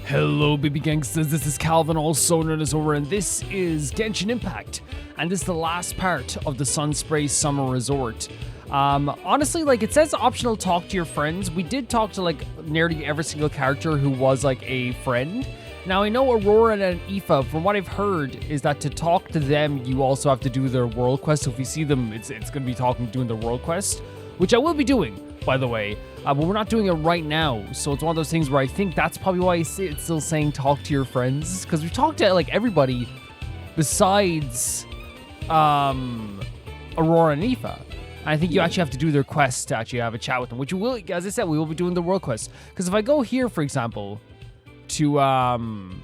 Hello baby gangsters, this is Calvin, also known as Over, and this is Genshin Impact. And this is the last part of the Sunspray Summer Resort. Honestly, like, it says optional talk to your friends. We did talk to like nearly every single character who was like a friend. Now I know Aurora and Aoife, from what I've heard, is that to talk to them, you also have to do their world quest. So if you see them, it's going to be doing their world quest, which I will be doing, by the way. But we're not doing it right now, so it's one of those things where I think that's probably why it's still saying talk to your friends, because we've talked to like everybody besides Aurora and Aoife. And I think you actually have to do their quest to actually have a chat with them, which we will, as I said, we will be doing the world quest. Because if I go here, for example, to where am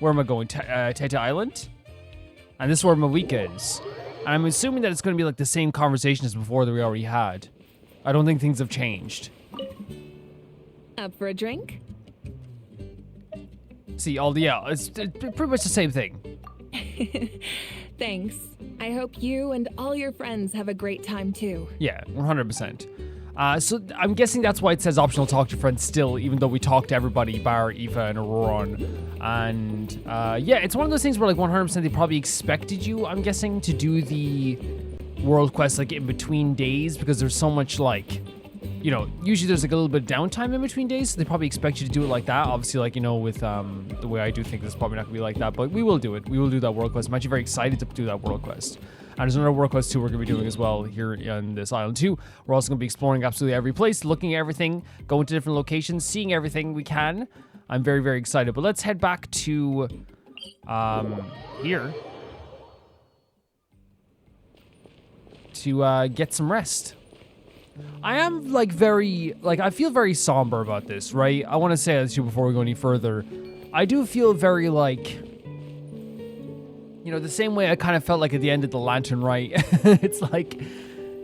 I going? Teta Island, and this is where Mawika is. And I'm assuming that it's going to be like the same conversation as before that we already had. I don't think things have changed. Up for a drink? See, it's pretty much the same thing. Thanks. I hope you and all your friends have a great time too. Yeah, 100%. So I'm guessing that's why it says optional talk to friends still, even though we talked to everybody, bar Aoife and Aurora. And yeah, it's one of those things where like 100% they probably expected you, I'm guessing, to do the world quest like in between days, because there's so much like, you know, usually there's like a little bit of downtime in between days, so they probably expect you to do it like that. Obviously, like, you know, with the way I do think this is probably not gonna be like that, but we will do it. We will do that world quest. I'm actually very excited to do that world quest. And there's another world quest too we're gonna be doing as well here on this island too. We're also gonna be exploring absolutely every place, looking at everything, going to different locations, seeing everything we can. I'm very, very excited. But let's head back to here to get some rest. I am like I feel very somber about this, right? I want to say this to you before we go any further. I do feel very like, you know, the same way I kind of felt like at the end of the Lantern Rite. It's like,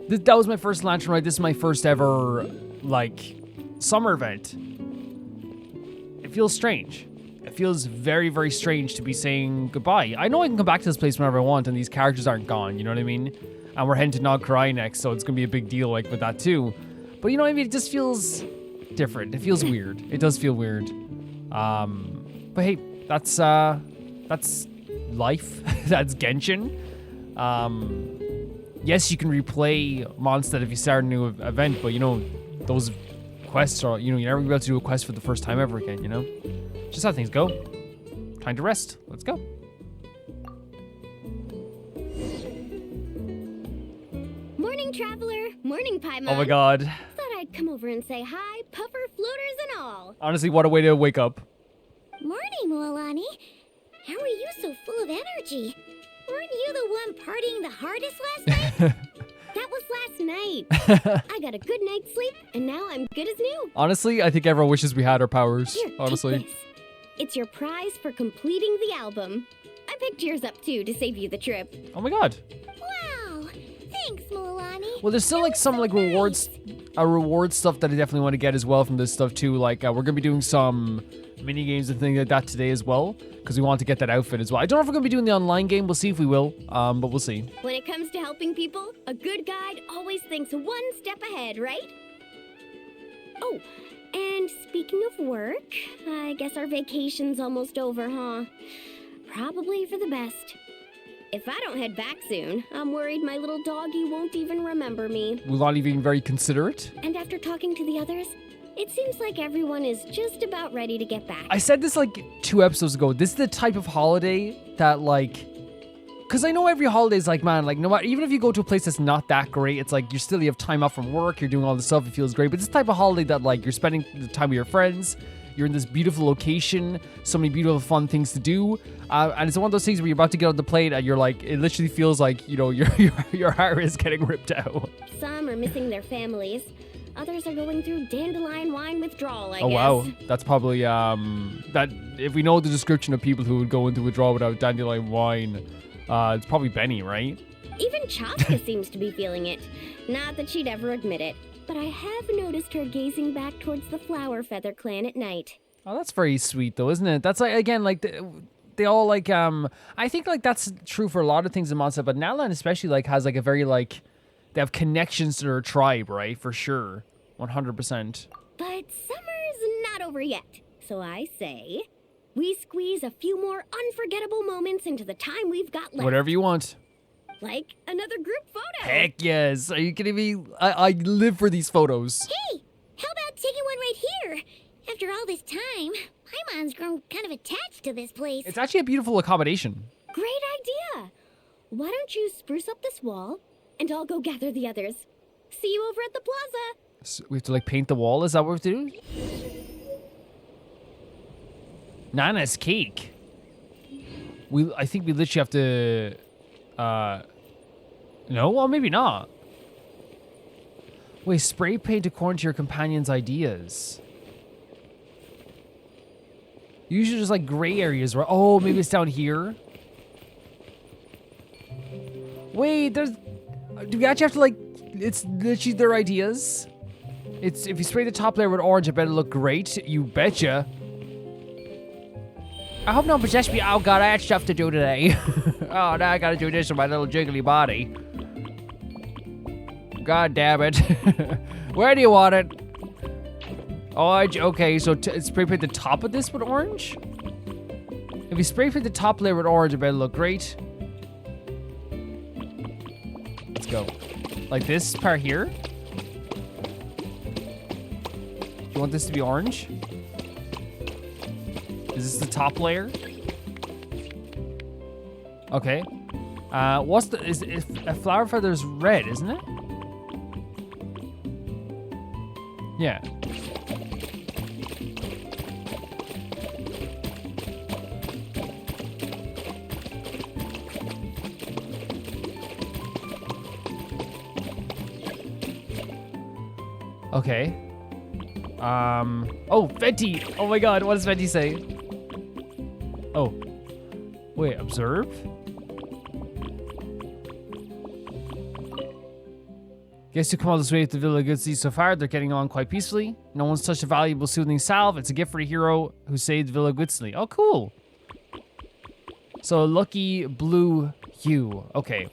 that was my first Lantern Rite. This is my first ever, like, summer event. It feels strange. It feels very, very strange to be saying goodbye. I know I can come back to this place whenever I want and these characters aren't gone, you know what I mean? And we're heading to Nog Karai next, so it's going to be a big deal like with that too. But you know what I mean? It just feels different. It feels weird. It does feel weird. But hey, that's life. That's Genshin. Yes, you can replay Mondstadt if you start a new event, but you know, those quests are, you know, you're never going to be able to do a quest for the first time ever again, you know? Just how things go. Time to rest. Let's go. Morning, traveler. Morning, Paimon. Oh my god. Thought I'd come over and say hi, puffer, floaters, and all. Honestly, what a way to wake up. Morning, Moalani. How are you so full of energy? Weren't you the one partying the hardest last night? That was last night. I got a good night's sleep, and now I'm good as new. Honestly, I think everyone wishes we had our powers. Here, honestly. take this. It's your prize for completing the album. I picked yours up, too, to save you the trip. Oh my god. Wow. Thanks, Moalani. Well, there's still like some like rewards, reward stuff that I definitely want to get as well from this stuff too. Like we're gonna be doing some mini games and things like that today as well, because we want to get that outfit as well. I don't know if we're gonna be doing the online game. We'll see if we will. But we'll see. When it comes to helping people, a good guide always thinks one step ahead, right? Oh, and speaking of work, I guess our vacation's almost over, huh? Probably for the best. If I don't head back soon, I'm worried my little doggy won't even remember me. Will not even very considerate. And after talking to the others, it seems like everyone is just about ready to get back. I said this like 2 episodes ago. This is the type of holiday that like, because I know every holiday is like, man, like no matter, even if you go to a place that's not that great, it's like you have time off from work, you're doing all this stuff, it feels great. But this type of holiday that like you're spending the time with your friends, you're in this beautiful location, so many beautiful fun things to do, and it's one of those things where you're about to get on the plane and you're like, it literally feels like, you know, your heart is getting ripped out. Some are missing their families. Others are going through dandelion wine withdrawal, I guess. Oh wow, that's probably that if we know the description of people who would go into withdrawal without dandelion wine, it's probably Benny, right? Even Chaska seems to be feeling it. Not that she'd ever admit it, but I have noticed her gazing back towards the Flower Feather clan at night. Oh, that's very sweet though, isn't it? That's like, again, like they all like I think like that's true for a lot of things in Mondstadt, but Nalaland especially like has like a very like, they have connections to their tribe, right? For sure. 100%. But summer's not over yet. So I say, we squeeze a few more unforgettable moments into the time we've got left. Whatever you want. Like another group photo. Heck yes. Are you kidding me? I live for these photos. Hey, how about taking one right here? After all this time, Paimon's grown kind of attached to this place. It's actually a beautiful accommodation. Great idea. Why don't you spruce up this wall, and I'll go gather the others. See you over at the plaza. So we have to like paint the wall? Is that what we have to do? Nana's cake. I think we literally have to... No? Well, maybe not. Wait, spray paint according to your companion's ideas. Usually just like gray areas, right? Oh, maybe it's down here. Wait, do we actually have to like... It's literally their ideas? It's if you spray the top layer with orange, it better look great. You betcha. I hope no one possessed me. Oh god, I had stuff to do today. Oh, now I gotta do this with my little jiggly body. God damn it. Where do you want it? Orange, okay, so spray paint the top of this with orange? If you spray paint the top layer with orange, it better look great. Let's go. Like this part here? Do you want this to be orange? Is this the top layer? Okay. What's the... Is a flower feather's red, isn't it? Yeah. Okay. Oh, Venti! Oh my god, what does Venti say? Oh. Wait, observe? Guests who come all this way to the Villa Goodsey so far, they're getting on quite peacefully. No one's touched a valuable soothing salve. It's a gift for a hero who saved Villa Goodsey. Oh, cool. So, lucky blue hue. Okay.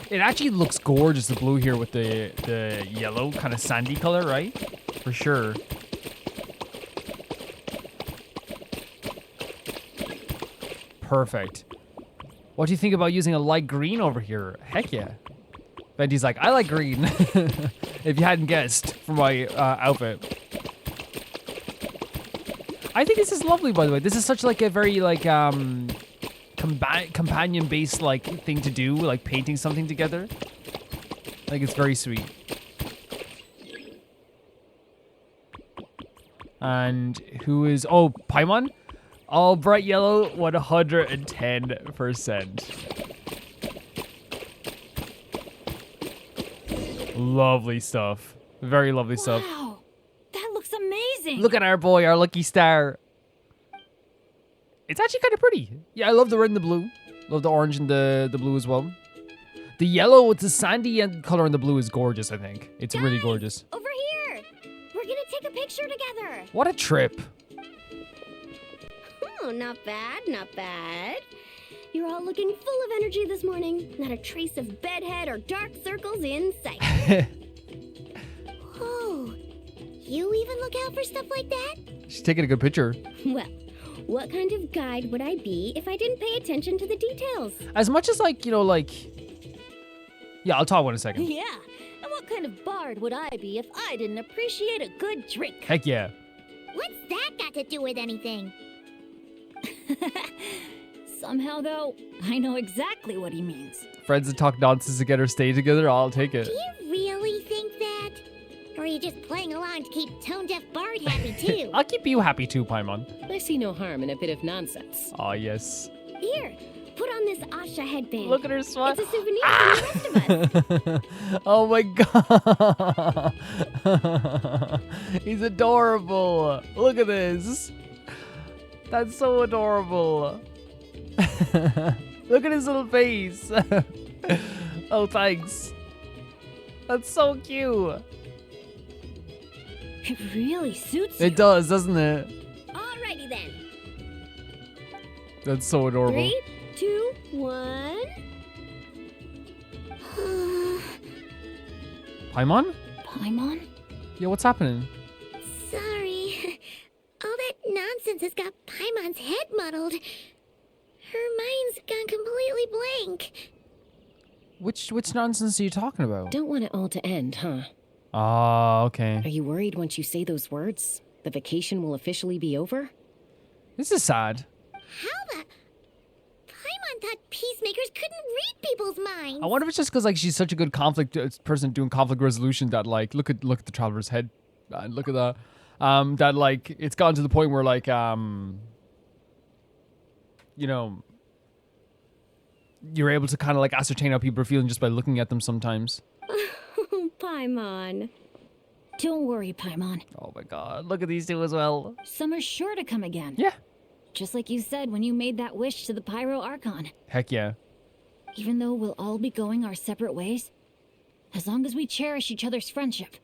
It actually looks gorgeous, the blue here with the yellow kind of sandy color, right? For sure. Perfect. What do you think about using a light green over here? Heck yeah. Venti's like, I like green. If you hadn't guessed from my outfit. I think this is lovely, by the way. This is such like a very like companion-based like thing to do, like painting something together. Like it's very sweet. And who is... Oh, Paimon? All bright yellow, 110%. Lovely stuff. Very lovely stuff. Wow, that looks amazing. Look at our boy, our lucky star. It's actually kind of pretty. Yeah, I love the red and the blue. Love the orange and the blue as well. The yellow with the sandy color and the blue is gorgeous, I think. It's really gorgeous. Over here! We're gonna take a picture together! What a trip. Oh, not bad, not bad. You're all looking full of energy this morning. Not a trace of bedhead or dark circles in sight. Oh, you even look out for stuff like that? She's taking a good picture. Well, what kind of guide would I be if I didn't pay attention to the details? As much as like, you know, like... Yeah, I'll talk about it in a second. Yeah, and what kind of bard would I be if I didn't appreciate a good drink? Heck yeah. What's that got to do with anything? Somehow, though, I know exactly what he means. Friends that talk nonsense together stay together, I'll take it. Do you really think that? Or are you just playing along to keep Tone Deaf Bard happy too? I'll keep you happy too, Paimon. I see no harm in a bit of nonsense. Oh, yes. Here, put on this Asha headband. Look at her smile. It's a souvenir from the rest of us. Oh my god. He's adorable. Look at this. That's so adorable. Look at his little face. Oh, thanks. That's so cute. It really suits you. It does, doesn't it? Alrighty then. That's so adorable. 3, 2, 1. Paimon? Paimon? Yeah, what's happening? Sorry. All that nonsense has got Paimon's head muddled. Her mind's gone completely blank. Which nonsense are you talking about? Don't want it all to end, huh? Oh, okay. Are you worried once you say those words, the vacation will officially be over? This is sad. How the... Paimon thought peacemakers couldn't read people's minds. I wonder if it's just because like she's such a good conflict person doing conflict resolution that like look at the traveler's head, and look at that. That like it's gotten to the point where like you know, you're able to kind of like ascertain how people are feeling just by looking at them sometimes. Paimon. Don't worry, Paimon. Oh my god, look at these two as well. Summer's sure to come again. Yeah. Just like you said when you made that wish to the Pyro Archon. Heck yeah. Even though we'll all be going our separate ways, as long as we cherish each other's friendship,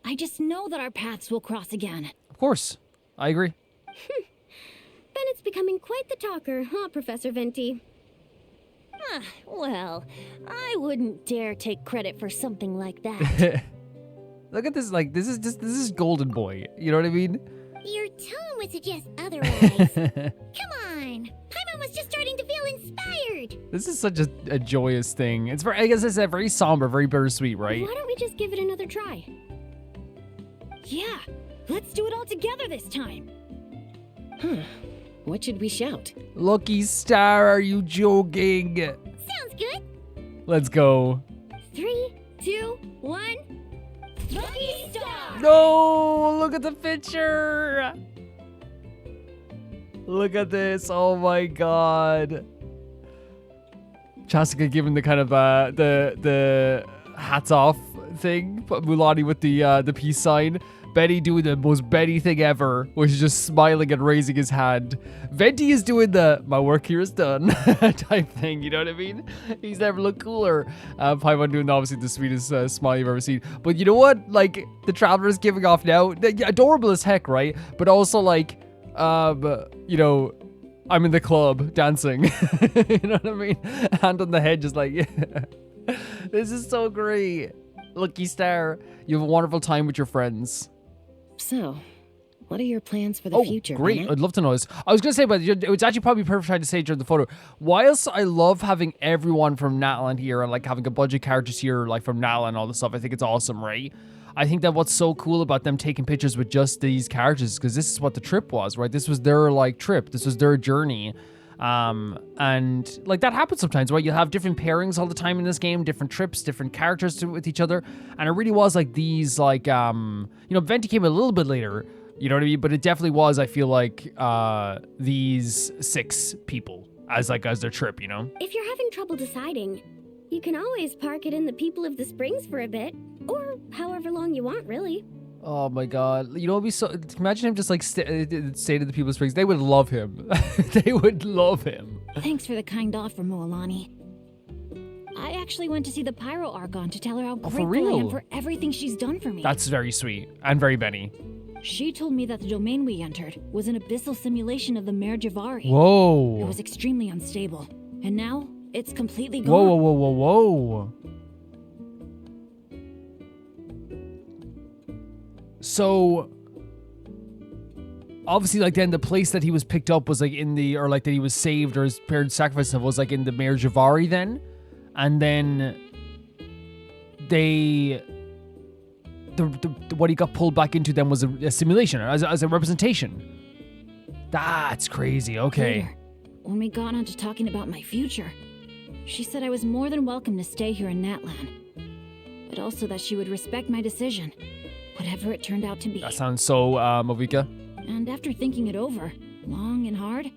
I just know that our paths will cross again. Of course. I agree. Bennett's becoming quite the talker, huh, Professor Venti? Well, I wouldn't dare take credit for something like that. Look at this, like, this is Golden Boy. You know what I mean? Your tone would suggest otherwise. Come on. Paimon was just starting to feel inspired. This is such a joyous thing. It's very, I guess it's very somber, very bittersweet, right? Why don't we just give it another try? Yeah, let's do it all together this time. What should we shout? Lucky Star, are you joking? Sounds good. Let's go. 3, 2, 1. Lucky Star! No, look at the picture. Look at this. Oh my god. Chasika giving the kind of the hats off thing. Mulani with the peace sign. Benny doing the most Benny thing ever, which is just smiling and raising his hand. Venti is doing the "my work here is done" type thing, you know what I mean? He's never looked cooler. Paimon doing obviously the sweetest smile you've ever seen. But you know what? Like, the Traveler's giving off now. Adorable as heck, right? But also like, you know, I'm in the club dancing. You know what I mean? Hand on the head, just like, yeah. This is so great. Lucky Star, you have a wonderful time with your friends. So, what are your plans for the future? Great. Bennett? I'd love to know this. I was going to say, but it was actually probably perfect time to say during the photo. Whilst I love having everyone from Natlan here and like having a bunch of characters here, like from Natlan and all this stuff, I think it's awesome, right? I think that what's so cool about them taking pictures with just these characters, because this is what the trip was, right? This was their like trip. This was their journey. And like that happens sometimes, right? You'll have different pairings all the time in this game, different trips, different characters with each other. And it really was like these, like, you know, Venti came a little bit later, you know what I mean? But it definitely was, I feel like, these 6 people as their trip, you know? If you're having trouble deciding, you can always park it in the People of the Springs for a bit, or however long you want, really. Oh my god. You know, it'd be so, imagine him just like stay to the People of Springs. They would love him. They would love him. Thanks for the kind offer, Moalani. I actually went to see the Pyro Archon to tell her how for grateful I real? am for everything she's done for me. That's very sweet and very Benny. She told me that the domain we entered was an abyssal simulation of the Mare Jivari. Whoa. It was extremely unstable, and now it's completely gone. Whoa, whoa, whoa, whoa, whoa. So, obviously, like, then the place that he was picked up was, like, in the, or, like, that he was saved or his parents sacrificed him was, like, in the Mare Jivari then. And then what he got pulled back into then was a simulation, as a representation. That's crazy, okay. Later, when we got on to talking about my future, she said I was more than welcome to stay here in Natlan, but also that she would respect my decision, whatever it turned out to be. That sounds so, Movika. And after thinking it over, long and hard,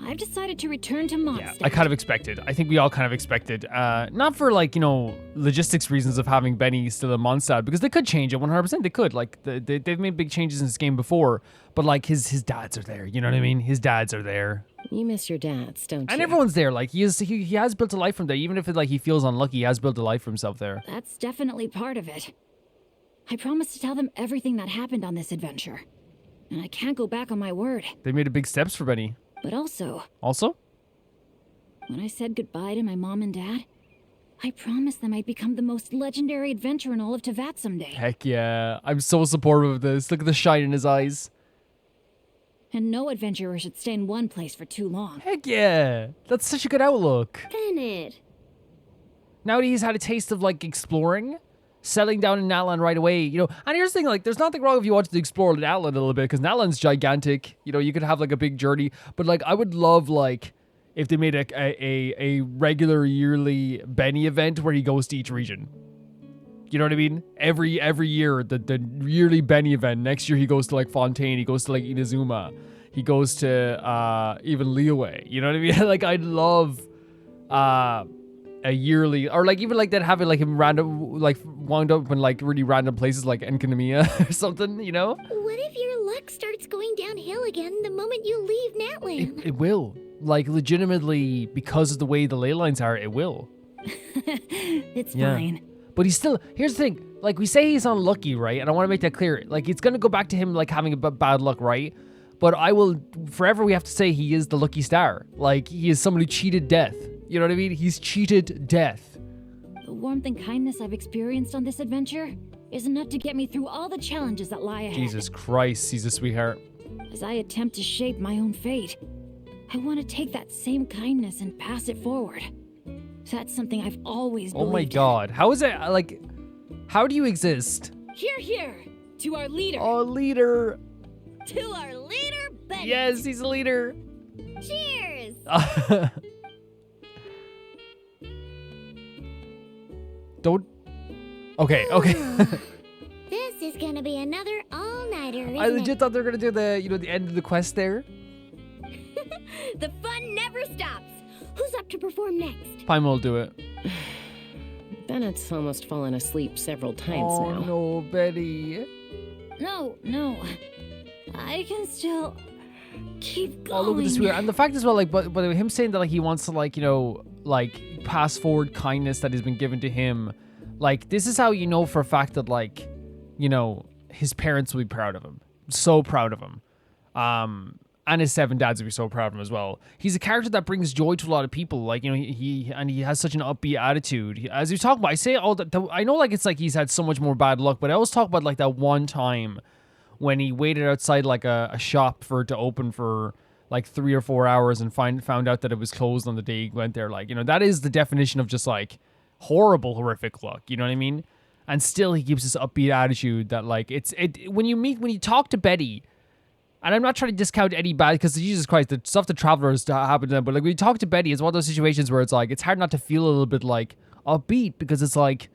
I've decided to return to Mondstadt. Yeah, I kind of expected. I think we all kind of expected. Not for, like, you know, logistics reasons of having Benny still in Mondstadt, because they could change it 100%. They could. Like, they've made big changes in this game before, but, like, his dads are there. You know what I mean? His dads are there. You miss your dads, don't you? And everyone's there. Like, he has built a life from there. Even if, he feels unlucky, he has built a life for himself there. That's definitely part of it. I promised to tell them everything that happened on this adventure, and I can't go back on my word. They made a big steps for Benny. But also, Also? when I said goodbye to my mom and dad, I promised them I'd become the most legendary adventurer in all of Teyvat someday. Heck yeah. I'm so supportive of this. Look at the shine in his eyes. And no adventurer should stay in one place for too long. Heck yeah. That's such a good outlook. Bennett. Now that he's had a taste of, like, exploring, settling down in Natlan right away, you know. And here's the thing, like, there's nothing wrong if you wanted to explore Natlan a little bit, because Natlan's gigantic. You know, you could have, like, a big journey. But, like, I would love, like, if they made a regular yearly Benny event where he goes to each region. You know what I mean? Every year, the yearly Benny event. Next year he goes to like Fontaine, he goes to like Inazuma, he goes to even Liyue. You know what I mean? Like I'd love a yearly, or like even like that, having like him random, like wound up in like really random places like Enkanomiya or something, you know? What if your luck starts going downhill again the moment you leave Natlan? It will. Like legitimately, because of the way the ley lines are, it will. It's Yeah. fine. But he's still, here's the thing, like we say he's unlucky, right? And I want to make that clear. Like it's going to go back to him like having a bad luck, right? But I will, forever we have to say he is the lucky star. Like he is someone who cheated death. You know what I mean? He's cheated death. The warmth and kindness I've experienced on this adventure is enough to get me through all the challenges that lie ahead. Jesus Christ, he's a sweetheart. As I attempt to shape my own fate, I want to take that same kindness and pass it forward. That's something I've always believed. Oh my God. How is it, like, how do you exist? Hear, hear, to our leader. Oh, leader. To our leader, Bennett. Yes, he's a leader. Cheers. Don't. Okay. This is gonna be another all-nighter, isn't I legit it? thought they were gonna do the, you know, the end of the quest there. The fun never stops. Who's up to perform next? Paimon will do it. Bennett's almost fallen asleep several times Oh now. no, Betty. No. I can still keep going. Oh, look at this weird. And the fact as well, like, but him saying that, like, he wants to, like, you know, like, pass forward kindness that has been given to him. Like, this is how you know for a fact that, like, you know, his parents will be proud of him. So proud of him. And his 7 dads would be so proud of him as well. He's a character that brings joy to a lot of people. Like, you know, he has such an upbeat attitude. As you talk about, I say all that, I know, like, it's like he's had so much more bad luck, but I always talk about, like, that one time when he waited outside, like, a shop for it to open for, like, 3 or 4 hours and found out that it was closed on the day he went there. Like, you know, that is the definition of just, like, horrific luck. You know what I mean? And still he keeps this upbeat attitude that, like, when you talk to Betty. And I'm not trying to discount any bad, because Jesus Christ, the stuff that travelers happen to them. But like when you talk to Betty, it's one of those situations where it's like, it's hard not to feel a little bit like upbeat, because it's like,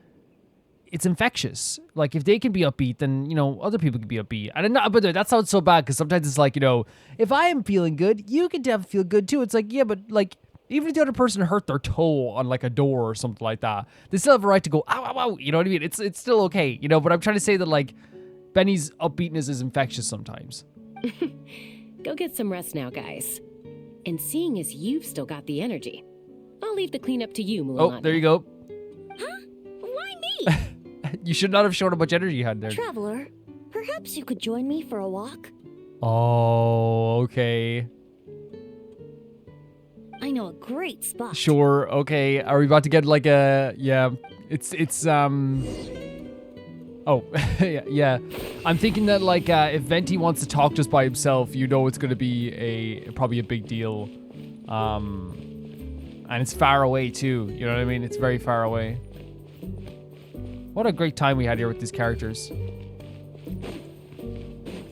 it's infectious. Like if they can be upbeat, then, you know, other people can be upbeat. And but that sounds so bad, because sometimes it's like, you know, if I am feeling good, you can definitely feel good too. It's like, yeah, but like, even if the other person hurt their toe on like a door or something like that, they still have a right to go, ow, ow, ow. You know what I mean? It's still okay, you know, but I'm trying to say that like, Benny's upbeatness is infectious sometimes. Go get some rest now, guys. And seeing as you've still got the energy, I'll leave the cleanup to you, Mulan. Oh, there you go. Huh? Why me? You should not have shown how much energy you had there. Traveler, perhaps you could join me for a walk? Oh, okay. I know a great spot. Sure, okay. Are we about to get like a... Yeah, it's Oh, yeah. I'm thinking that, like, if Venti wants to talk just by himself, you know it's going to be probably a big deal. And it's far away, too. You know what I mean? It's very far away. What a great time we had here with these characters.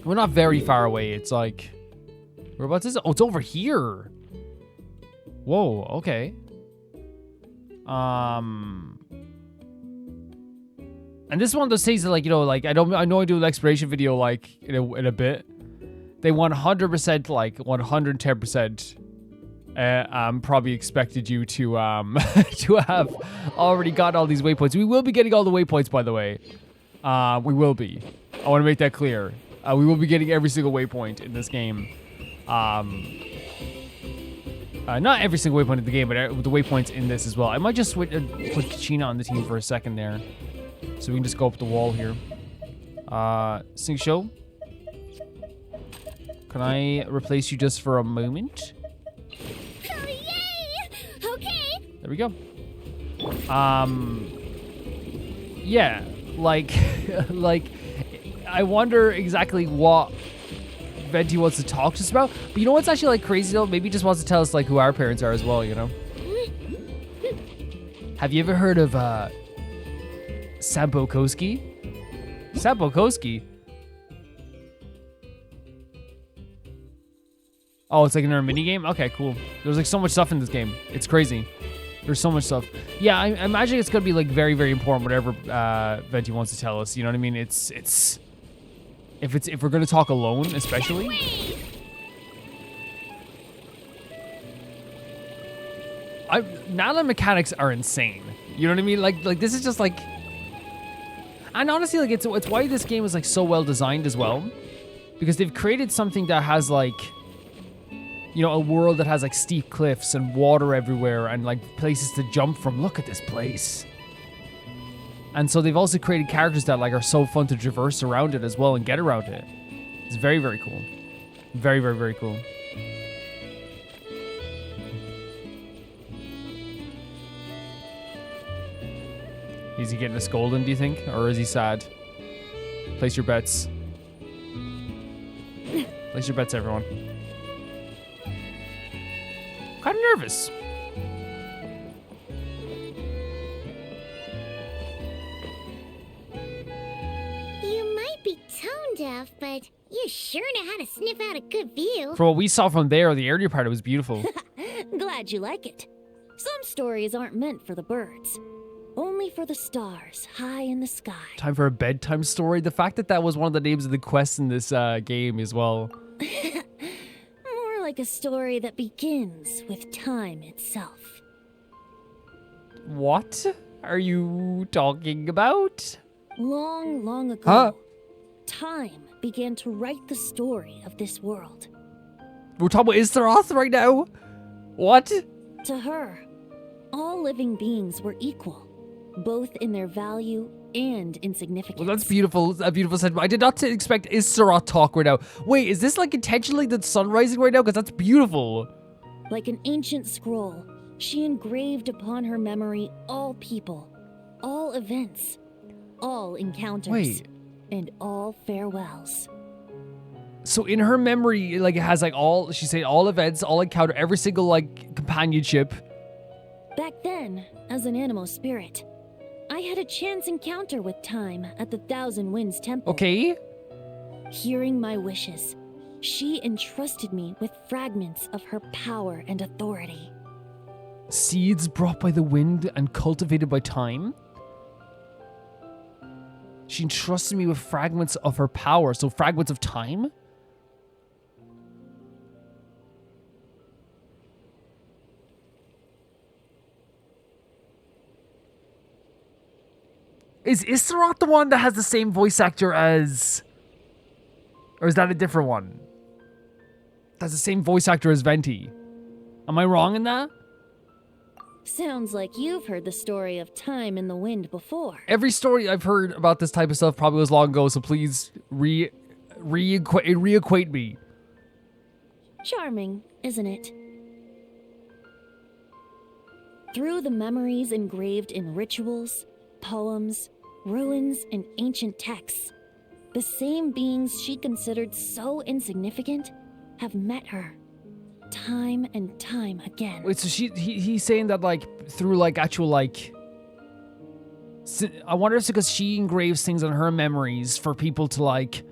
We're not very far away. It's like... Whereabouts is it? Oh, it's over here. Whoa, okay. And this is one of those things that, like, you know, like, I know I do an exploration video, like, in a bit. They 100%, like, 110%, probably expected you to, to have already gotten all these waypoints. We will be getting all the waypoints, by the way. We will be. I want to make that clear. We will be getting every single waypoint in this game. Not every single waypoint in the game, but the waypoints in this as well. I might just put Kachina on the team for a second there. So we can just go up the wall here. Sing Show. Can I replace you just for a moment? Oh, yay! Okay. There we go. Yeah, like, like, I wonder exactly what Venti wants to talk to us about. But you know what's actually like crazy though? Maybe he just wants to tell us like who our parents are as well, you know? Have you ever heard of Sampokoski? Sampokoski? Oh, it's like another mini game? Okay, cool. There's like so much stuff in this game. It's crazy. There's so much stuff. Yeah, I imagine it's gonna be like very, very important whatever Venti wants to tell us. You know what I mean? It's if we're gonna talk alone, especially. Natlan mechanics are insane. You know what I mean? Like this is just like, and honestly, like it's why this game is like so well designed as well, because they've created something that has like, you know, a world that has like steep cliffs and water everywhere and like places to jump from. Look at this place. And so they've also created characters that like are so fun to traverse around it as well and get around it. It's very, very cool. Very, very, very cool. Is he getting a scolding, do you think? Or is he sad? Place your bets. Place your bets, everyone. Kind of nervous. You might be tone deaf, but you sure know how to sniff out a good view. From what we saw from there, the earlier part, it was beautiful. Glad you like it. Some stories aren't meant for the birds. Only for the stars high in the sky. Time for a bedtime story. The fact that that was one of the names of the quests in this game as well. More like a story that begins with time itself. What are you talking about? Long, long ago, Huh? time began to write the story of this world. We're talking about Istaroth right now? What? To her, all living beings were equal, both in their value and in significance. Well, that's beautiful. A beautiful sentiment. I did not expect Istaroth talk right now. Wait, is this like intentionally the sun rising right now? Because that's beautiful. Like an ancient scroll, she engraved upon her memory all people, all events, all encounters, Wait. and all farewells. So in her memory, like it has like all, she said all events, all encounter, every single like companionship. Back then, as an animal spirit, I had a chance encounter with time at the Thousand Winds Temple. Okay. Hearing my wishes, she entrusted me with fragments of her power and authority. Seeds brought by the wind and cultivated by time. She entrusted me with fragments of her power. So fragments of time? Is Istaroth the one that has the same voice actor as... Or is that a different one? That's the same voice actor as Venti. Am I wrong in that? Sounds like you've heard the story of time in the wind before. Every story I've heard about this type of stuff probably was long ago, so please reacquaint me. Charming, isn't it? Through the memories engraved in rituals, poems, ruins, and ancient texts, the same beings she considered so insignificant have met her, time and time again. Wait, so he's saying that like through like actual like... I wonder if it's because she engraves things on her memories for people to like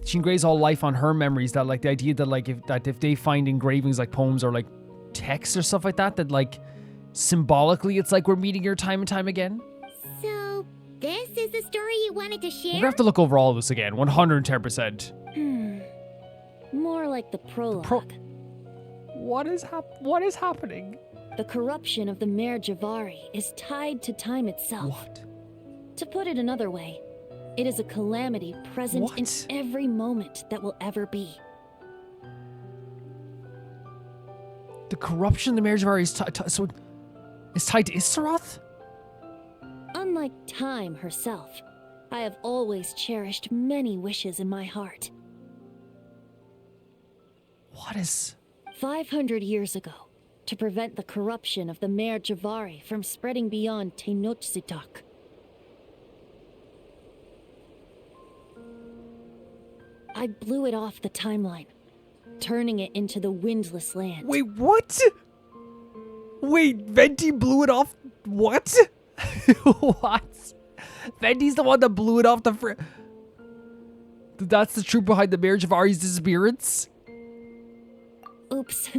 she engraves all life on her memories, that like the idea that like if they find engravings like poems or like texts or stuff like that like symbolically it's like we're meeting her time and time again. So, this is the story you wanted to share? We're gonna have to look over all of this again, 110%. More like the prologue. What is happening? The corruption of the Mare Jivari is tied to time itself. What? To put it another way, it is a calamity present in What? every moment that will ever be. The corruption of the Mare Jivari is so it's tied to Istaroth? Unlike time herself, I have always cherished many wishes in my heart. What is... 500 years ago, to prevent the corruption of the Mare Jivari from spreading beyond Tenochtitlan. I blew it off the timeline, turning it into the Windless Land. Wait, what? Wait, Venti blew it off? What? What? Venti's the one that blew it off the That's the truth behind the Mare Jivari's disappearance? Oops.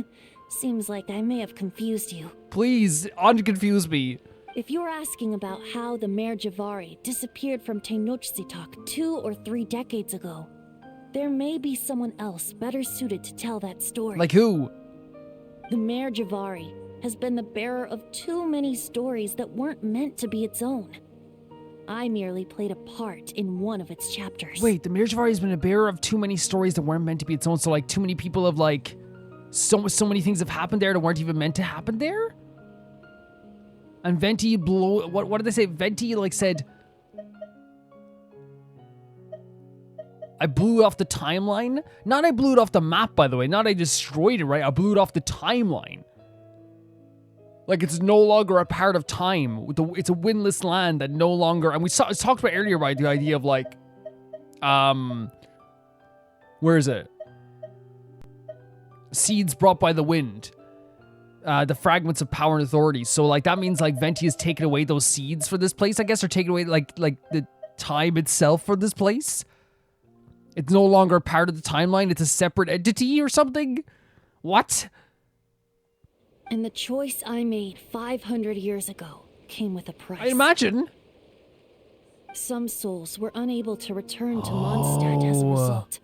Seems like I may have confused you. Please, unconfuse me. If you're asking about how the Mare Jivari disappeared from Tenochtitlan 2 or 3 decades ago, there may be someone else better suited to tell that story. Like who? The Mare Jivari has been the bearer of too many stories that weren't meant to be its own. I merely played a part in one of its chapters. Wait, the Mare Jivari has been a bearer of too many stories that weren't meant to be its own, so like too many people have like... So many things have happened there that weren't even meant to happen there? And Venti blew... What did they say? Venti like said... I blew it off the timeline? Not I blew it off the map, by the way. Not I destroyed it, right? I blew it off the timeline. Like it's no longer a part of time. It's a windless land that no longer... And we talked about earlier, right? The idea of like... Where is it? Seeds brought by the wind. The fragments of power and authority. So like that means like Venti has taken away those seeds for this place, I guess, or taken away like the time itself for this place. It's no longer part of the timeline. It's a separate entity or something. What? And the choice I made 500 years ago came with a price. I imagine. Some souls were unable to return to Mondstadt as a result,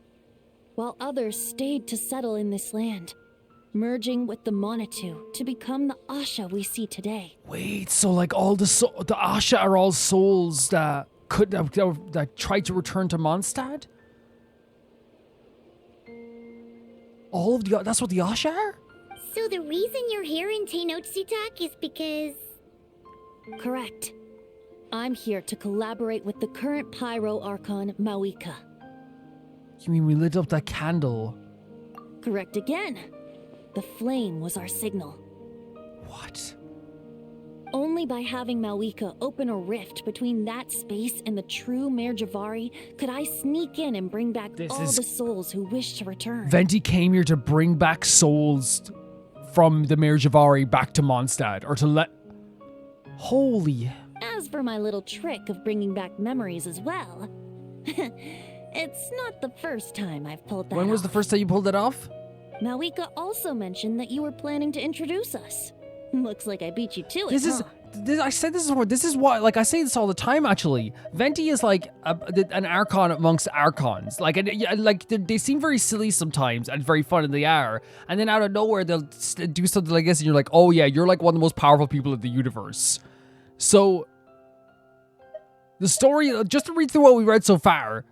while others stayed to settle in this land, merging with the Monitu to become the Asha we see today. Wait, so like all the Asha are all souls that that tried to return to Mondstadt? All of the... That's what the Asha are? So the reason you're here in Tenochtitlan is because... Correct. I'm here to collaborate with the current Pyro Archon, Mawika. You mean we lit up that candle? Correct again. The flame was our signal. What? Only by having Mawika open a rift between that space and the true Mare Jivari could I sneak in and bring back the souls who wish to return. Venti came here to bring back souls from the Mare Jivari back to Mondstadt, or to let... Holy... As for my little trick of bringing back memories as well, it's not the first time I've pulled that off. When was the first time you pulled it off? Mawika also mentioned that you were planning to introduce us. Looks like I beat you to it, I said this before. This is why, like, I say this all the time, actually. Venti is like an Archon amongst Archons. Like, they seem very silly sometimes and very fun, and they are. And then out of nowhere, they'll do something like this, and you're like, oh yeah, you're like one of the most powerful people in the universe. So, the story, just to read through what we read so far,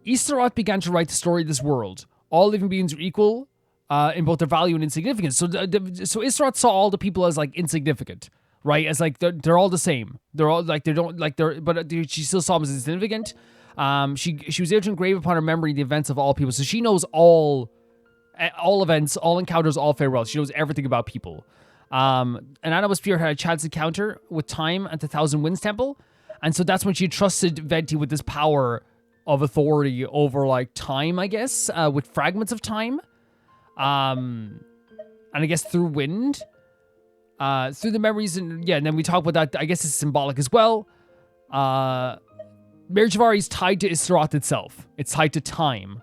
Istaroth began to write the story of this world. All living beings are equal in both their value and insignificance. So Istaroth saw all the people as like insignificant, right? As like they're all the same. They're all like but she still saw them as insignificant. She was able to engrave upon her memory the events of all people. So she knows all events, all encounters, all farewells. She knows everything about people. And Animal Spirit had a chance encounter with time at the Thousand Winds Temple. And so that's when she trusted Venti with this power of authority over like time, I guess, with fragments of time. And I guess through wind, through the memories, and then we talk about that. I guess it's symbolic as well. Mare Jivari is tied to Istaroth itself. It's tied to time.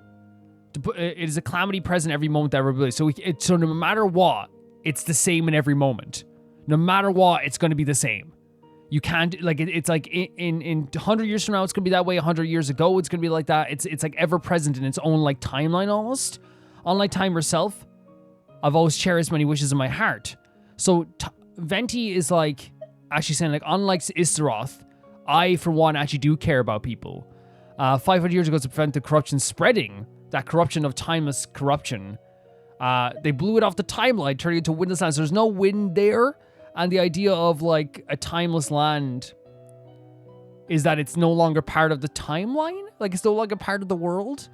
It is a calamity present every moment that ever believes. So no matter what, it's the same in every moment. No matter what, it's going to be the same. You can't, like, it's like in 100 years from now, it's going to be that way. 100 years ago, it's going to be like that. It's like ever present in its own like timeline almost. Unlike time herself, I've always cherished many wishes in my heart. So Venti is like actually saying, like, unlike Istaroth, I for one actually do care about people. 500 years ago, to prevent the corruption spreading, that corruption of timeless corruption, they blew it off the timeline, turning it to windless land. So there's no wind there, and the idea of like a timeless land is that it's no longer part of the timeline, like it's no longer part of the world.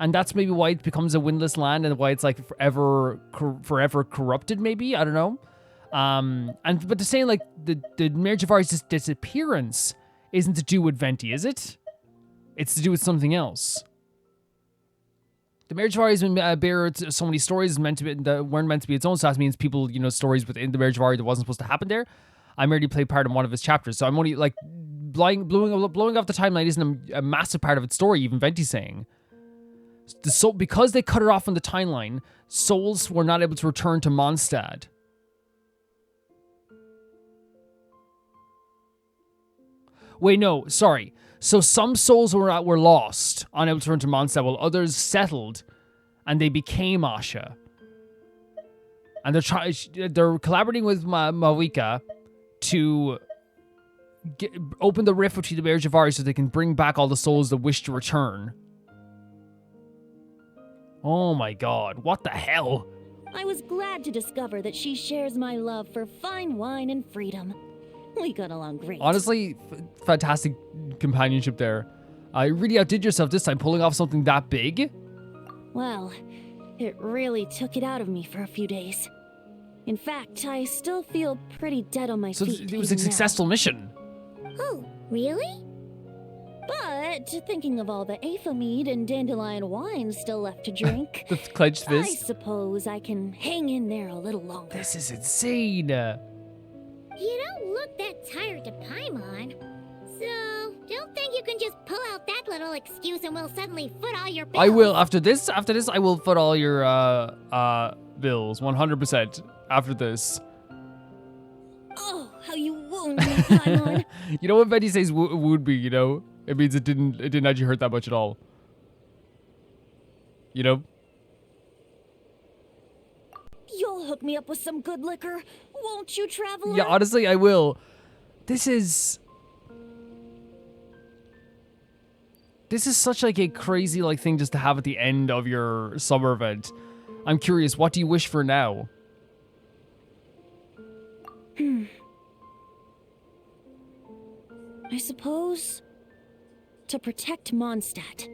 And that's maybe why it becomes a windless land and why it's like forever corrupted, maybe. I don't know. But they're saying like the Mare Jivari's disappearance isn't to do with Venti, is it? It's to do with something else. The Mare Jivari has been bearer to so many stories that weren't meant to be its own, so that means people, stories within the Mare Jivari that wasn't supposed to happen there. I merely played part in one of his chapters, so I'm only like blowing off the timeline isn't a massive part of its story, even Venti's saying. Because they cut it off on the timeline, souls were not able to return to Mondstadt. Wait, no, sorry. So some souls were lost, unable to return to Mondstadt, while others settled, and they became Asha. And they're collaborating with Mawika to open the rift between the Mare Jivari so they can bring back all the souls that wish to return. Oh my god, what the hell? I was glad to discover that she shares my love for fine wine and freedom. We got along great. Honestly, fantastic companionship there. You really outdid yourself this time, pulling off something that big. Well, it really took it out of me for a few days. In fact, I still feel pretty dead on my feet. So it was a successful mission. Oh, really? But thinking of all the Aethelmead and dandelion wine still left to drink, The clenched I fist. suppose I can hang in there a little longer. This is insane. You don't look that tired to Paimon. So, don't think you can just pull out that little excuse and we'll suddenly foot all your bills. I will, after this, I will foot all your bills, 100% after this. Oh, how you wound me, Paimon. You know what Betty says would be, It means it didn't actually hurt that much at all. You'll hook me up with some good liquor, won't you, traveler? Yeah, honestly, I will. This is such like a crazy like thing just to have at the end of your summer event. I'm curious, what do you wish for now? I suppose to protect Mondstadt.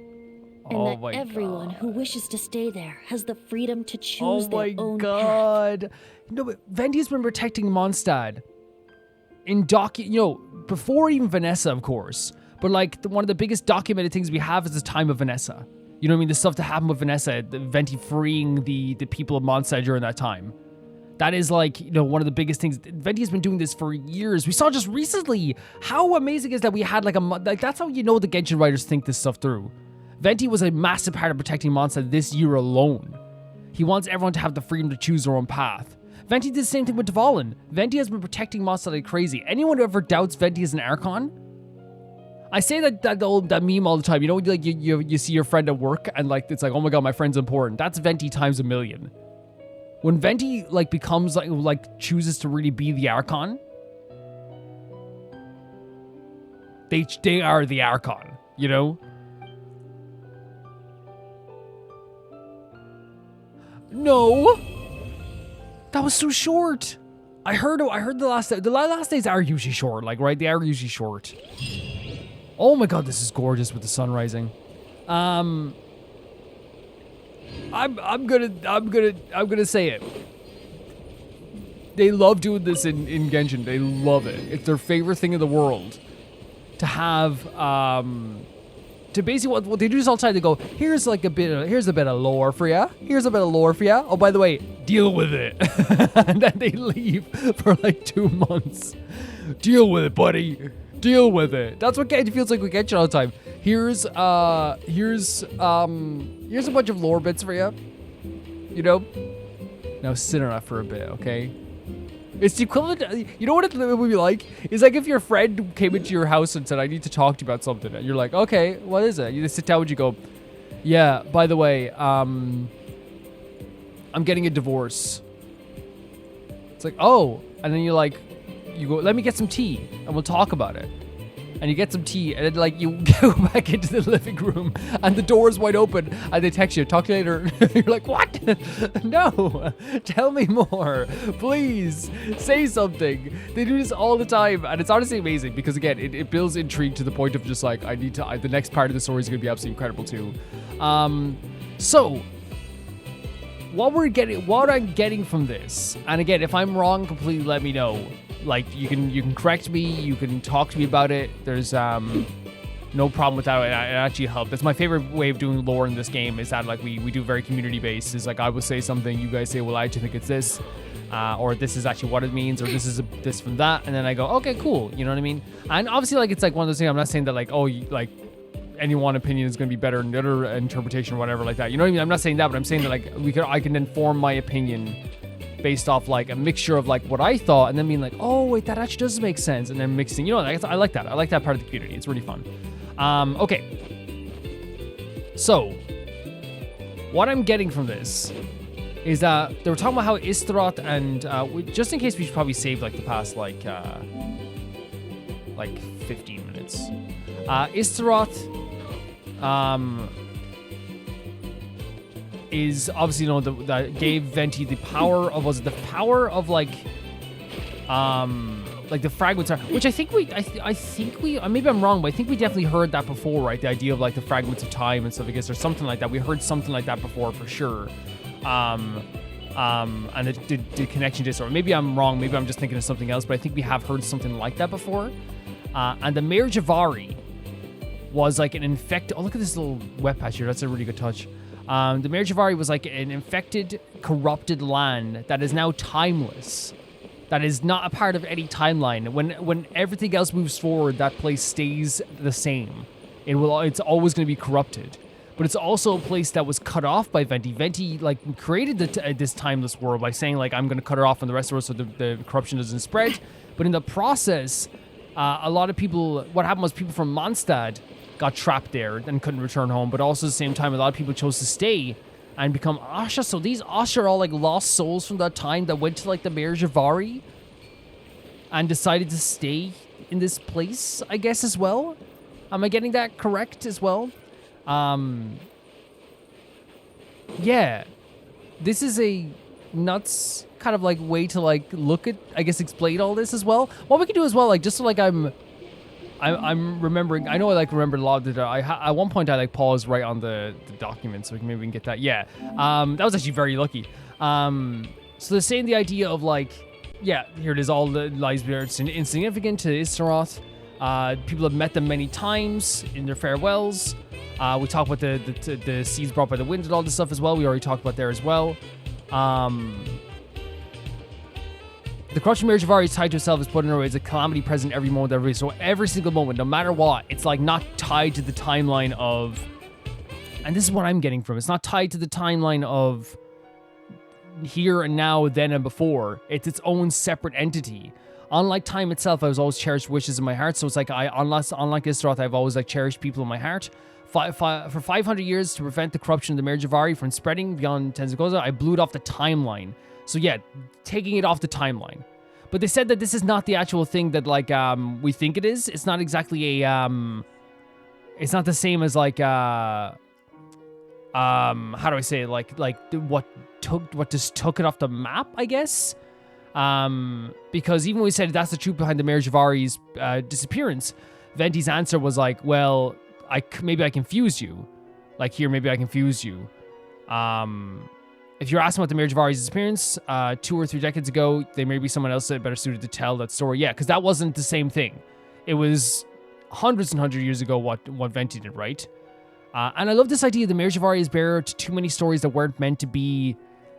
And Oh that my everyone God. who wishes to stay there has the freedom to Oh choose my their own path. god. No, but Venti's been protecting Mondstadt before even Vanessa, of course. But like one of the biggest documented things we have is the time of Vanessa. You know what I mean? The stuff that happened with Vanessa, Venti freeing the people of Mondstadt during that time. That is like, one of the biggest things. Venti has been doing this for years. We saw just recently. How amazing is that we had that's how the Genshin writers think this stuff through. Venti was a massive part of protecting Mondstadt this year alone. He wants everyone to have the freedom to choose their own path. Venti did the same thing with Dvalin. Venti has been protecting Mondstadt like crazy. Anyone who ever doubts Venti is an Archon? I say that meme all the time. You see your friend at work and it's like, oh my god, my friend's important. That's Venti times a million. When Venti becomes chooses to really be the Archon, they are the Archon, No, that was so short. I heard the last days are usually short, right? They are usually short. Oh my god, this is gorgeous with the sun rising. I'm gonna say it. They love doing this in Genshin. They love it. It's their favorite thing in the world to have to basically what they do is all the time. They go, here's a bit of lore for ya. Here's a bit of lore for ya. Oh, by the way, deal with it. And then they leave for 2 months. Deal with it, buddy. Deal with it. That's what Genshin feels like with Genshin all the time. Here's a bunch of lore bits for you. Now sit on that for a bit, okay? It's the equivalent. You know what it would be like? It's like if your friend came into your house and said, "I need to talk to you about something," and you're like, "Okay, what is it?" You just sit down and you go, "Yeah, by the way, I'm getting a divorce." It's like, "Oh," and then you go, "Let me get some tea and we'll talk about it." And you get some tea, and then you go back into the living room, and the door is wide open, and they text you, "Talk to you later." You're like, "What? No, tell me more, please, say something." They do this all the time, and it's honestly amazing because again, it builds intrigue to the point of just the next part of the story is gonna be absolutely incredible too. So, what I'm getting from this, and again, if I'm wrong, completely let me know. Like, you can correct me, you can talk to me about it. There's no problem with that. It actually helped. That's my favorite way of doing lore in this game, is that like we do very community based. Is like I will say something, you guys say, well, I actually think it's this, or this is actually what it means, or this is this from that, and then I go, okay, cool. You know what I mean? And obviously, like, it's like one of those things. I'm not saying that like, oh, like any one opinion is going to be better than the other interpretation or whatever like that. You know what I mean? I'm not saying that, but I'm saying that like I can then form my opinion based off like a mixture of like what I thought, and then being like, oh wait, that actually does make sense, and then mixing. You know, I like that. I like that part of the community. It's really fun. Okay. So, what I'm getting from this is that they were talking about how Istaroth and just in case we should probably save like the past like 15 minutes. Istaroth is obviously, you know, that gave Venti the power of, was it the power of like the fragments are, which I think we maybe I'm wrong, but I think we definitely heard that before, right? The idea of like the fragments of time and stuff, I guess, or something like that. We heard something like that before for sure. And the connection to this, or maybe I'm wrong, maybe I'm just thinking of something else, but I think we have heard something like that before. And the Mare Jivari was like an infected, oh, look at this little wet patch here. That's a really good touch. The Mare Jivari was like an infected, corrupted land that is now timeless. That is not a part of any timeline. When everything else moves forward, that place stays the same. It's always going to be corrupted. But it's also a place that was cut off by Venti. Venti like created this timeless world by saying like, I'm going to cut it off from the rest of the world so the corruption doesn't spread. But in the process, a lot of people, what happened was people from Mondstadt got trapped there and couldn't return home. But also at the same time, a lot of people chose to stay and become Asha. So these Asha are all like lost souls from that time that went to like the Mare Jivari and decided to stay in this place, I guess, as well. Am I getting that correct as well? Yeah, this is a nuts kind of like way to like look at, I guess, explain all this as well. What we can do as well, like just so like I'm remembering. I know I like remembered a lot of the. At one point I like paused right on the document, so maybe we can get that. Yeah, that was actually very lucky. So they're saying the idea of like, yeah, here it is. All the lives there. It's insignificant to Istaroth. People have met them many times in their farewells. We talked about the seeds brought by the wind and all this stuff as well. We already talked about there as well. The corruption Mare Jivari is tied to itself, is put in a way as a calamity present every moment, so every single moment, no matter what, it's like not tied to the timeline of, and this is what I'm getting from, it's not tied to the timeline of here and now, then and before. It's its own separate entity. Unlike time itself, I was always cherished wishes in my heart. So it's like unlike Istaroth, I've always like cherished people in my heart. For 500 years to prevent the corruption of the Mare Jivari from spreading beyond Tenzagoza, I blew it off the timeline. So yeah, taking it off the timeline. But they said that this is not the actual thing that like we think it is. It's not exactly a it's not the same as like how do I say it? Like what just took it off the map, I guess. Because even when we said that's the truth behind the Mare Jivari's disappearance, Venti's answer was like, well, maybe I confused you. Like here, maybe I confused you. If you're asking about the Mare Jivari's disappearance 2 or 3 decades ago, there may be someone else that better suited to tell that story. Yeah, because that wasn't the same thing. It was hundreds and hundreds of years ago what Venti did, right? And I love this idea the Mare Jivari is bearer to too many stories that weren't meant to be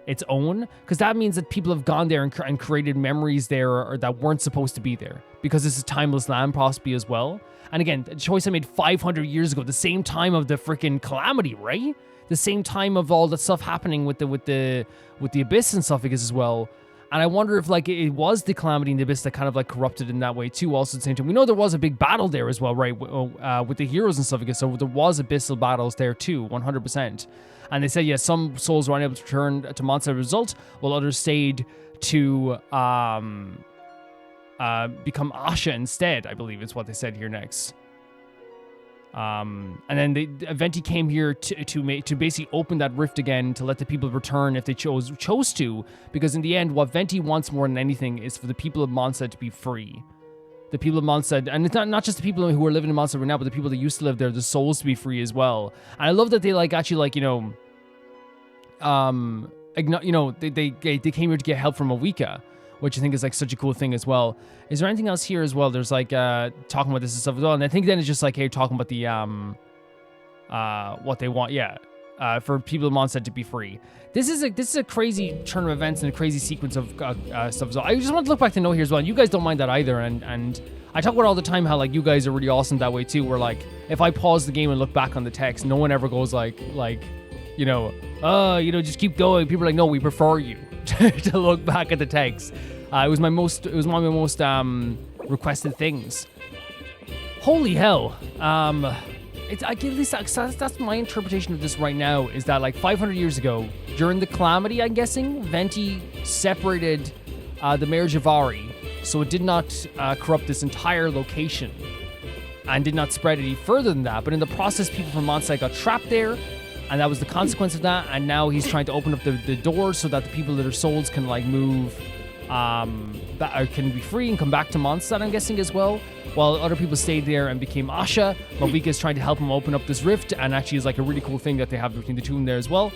its own, because that means that people have gone there and created memories there or that weren't supposed to be there, because this is timeless land possibly as well. And again, the choice I made 500 years ago, the same time of the freaking calamity, right? The same time of all the stuff happening with the abyss and stuff, I guess, as well. And I wonder if like it was the calamity in the abyss that kind of like corrupted in that way too. Also at the same time, we know there was a big battle there as well, right? With the heroes and stuff, I guess. So there was abyssal battles there too, 100%. And they said, yes, some souls were unable to return to Mondstadt as a result, while others stayed to become Asha instead, I believe is what they said here next. And then Venti came here to basically open that rift again, to let the people return if they chose to, because in the end, what Venti wants more than anything is for the people of Mondstadt to be free. The people of Mondstadt, and it's not just the people who are living in Mondstadt right now, but the people that used to live there, the souls to be free as well. And I love that they like actually like, you know, they came here to get help from Awika, which I think is like such a cool thing as well. Is there anything else here as well? There's like talking about this and stuff as well, and I think then it's just like, hey, talking about the what they want, for people in Mondstadt to be free. This is a crazy turn of events and a crazy sequence of stuff. So I just want to look back to note here as well. And you guys don't mind that either, and I talk about all the time how like you guys are really awesome that way too. Where like if I pause the game and look back on the text, no one ever goes like just keep going. People are like, no, we prefer you to look back at the text. It was one of my most requested things. Holy hell. At least that's my interpretation of this right now, is that like 500 years ago, during the calamity, I'm guessing, Venti separated the Mare Jivari, so it did not corrupt this entire location and did not spread any further than that. But in the process, people from Mondstadt got trapped there, and that was the consequence of that. And now he's trying to open up the doors so that the people that are souls can like move, can be free and come back to Mondstadt, I'm guessing, as well. While other people stayed there and became Asha, Malvika is trying to help him open up this rift, and actually is like a really cool thing that they have between the two of them there as well.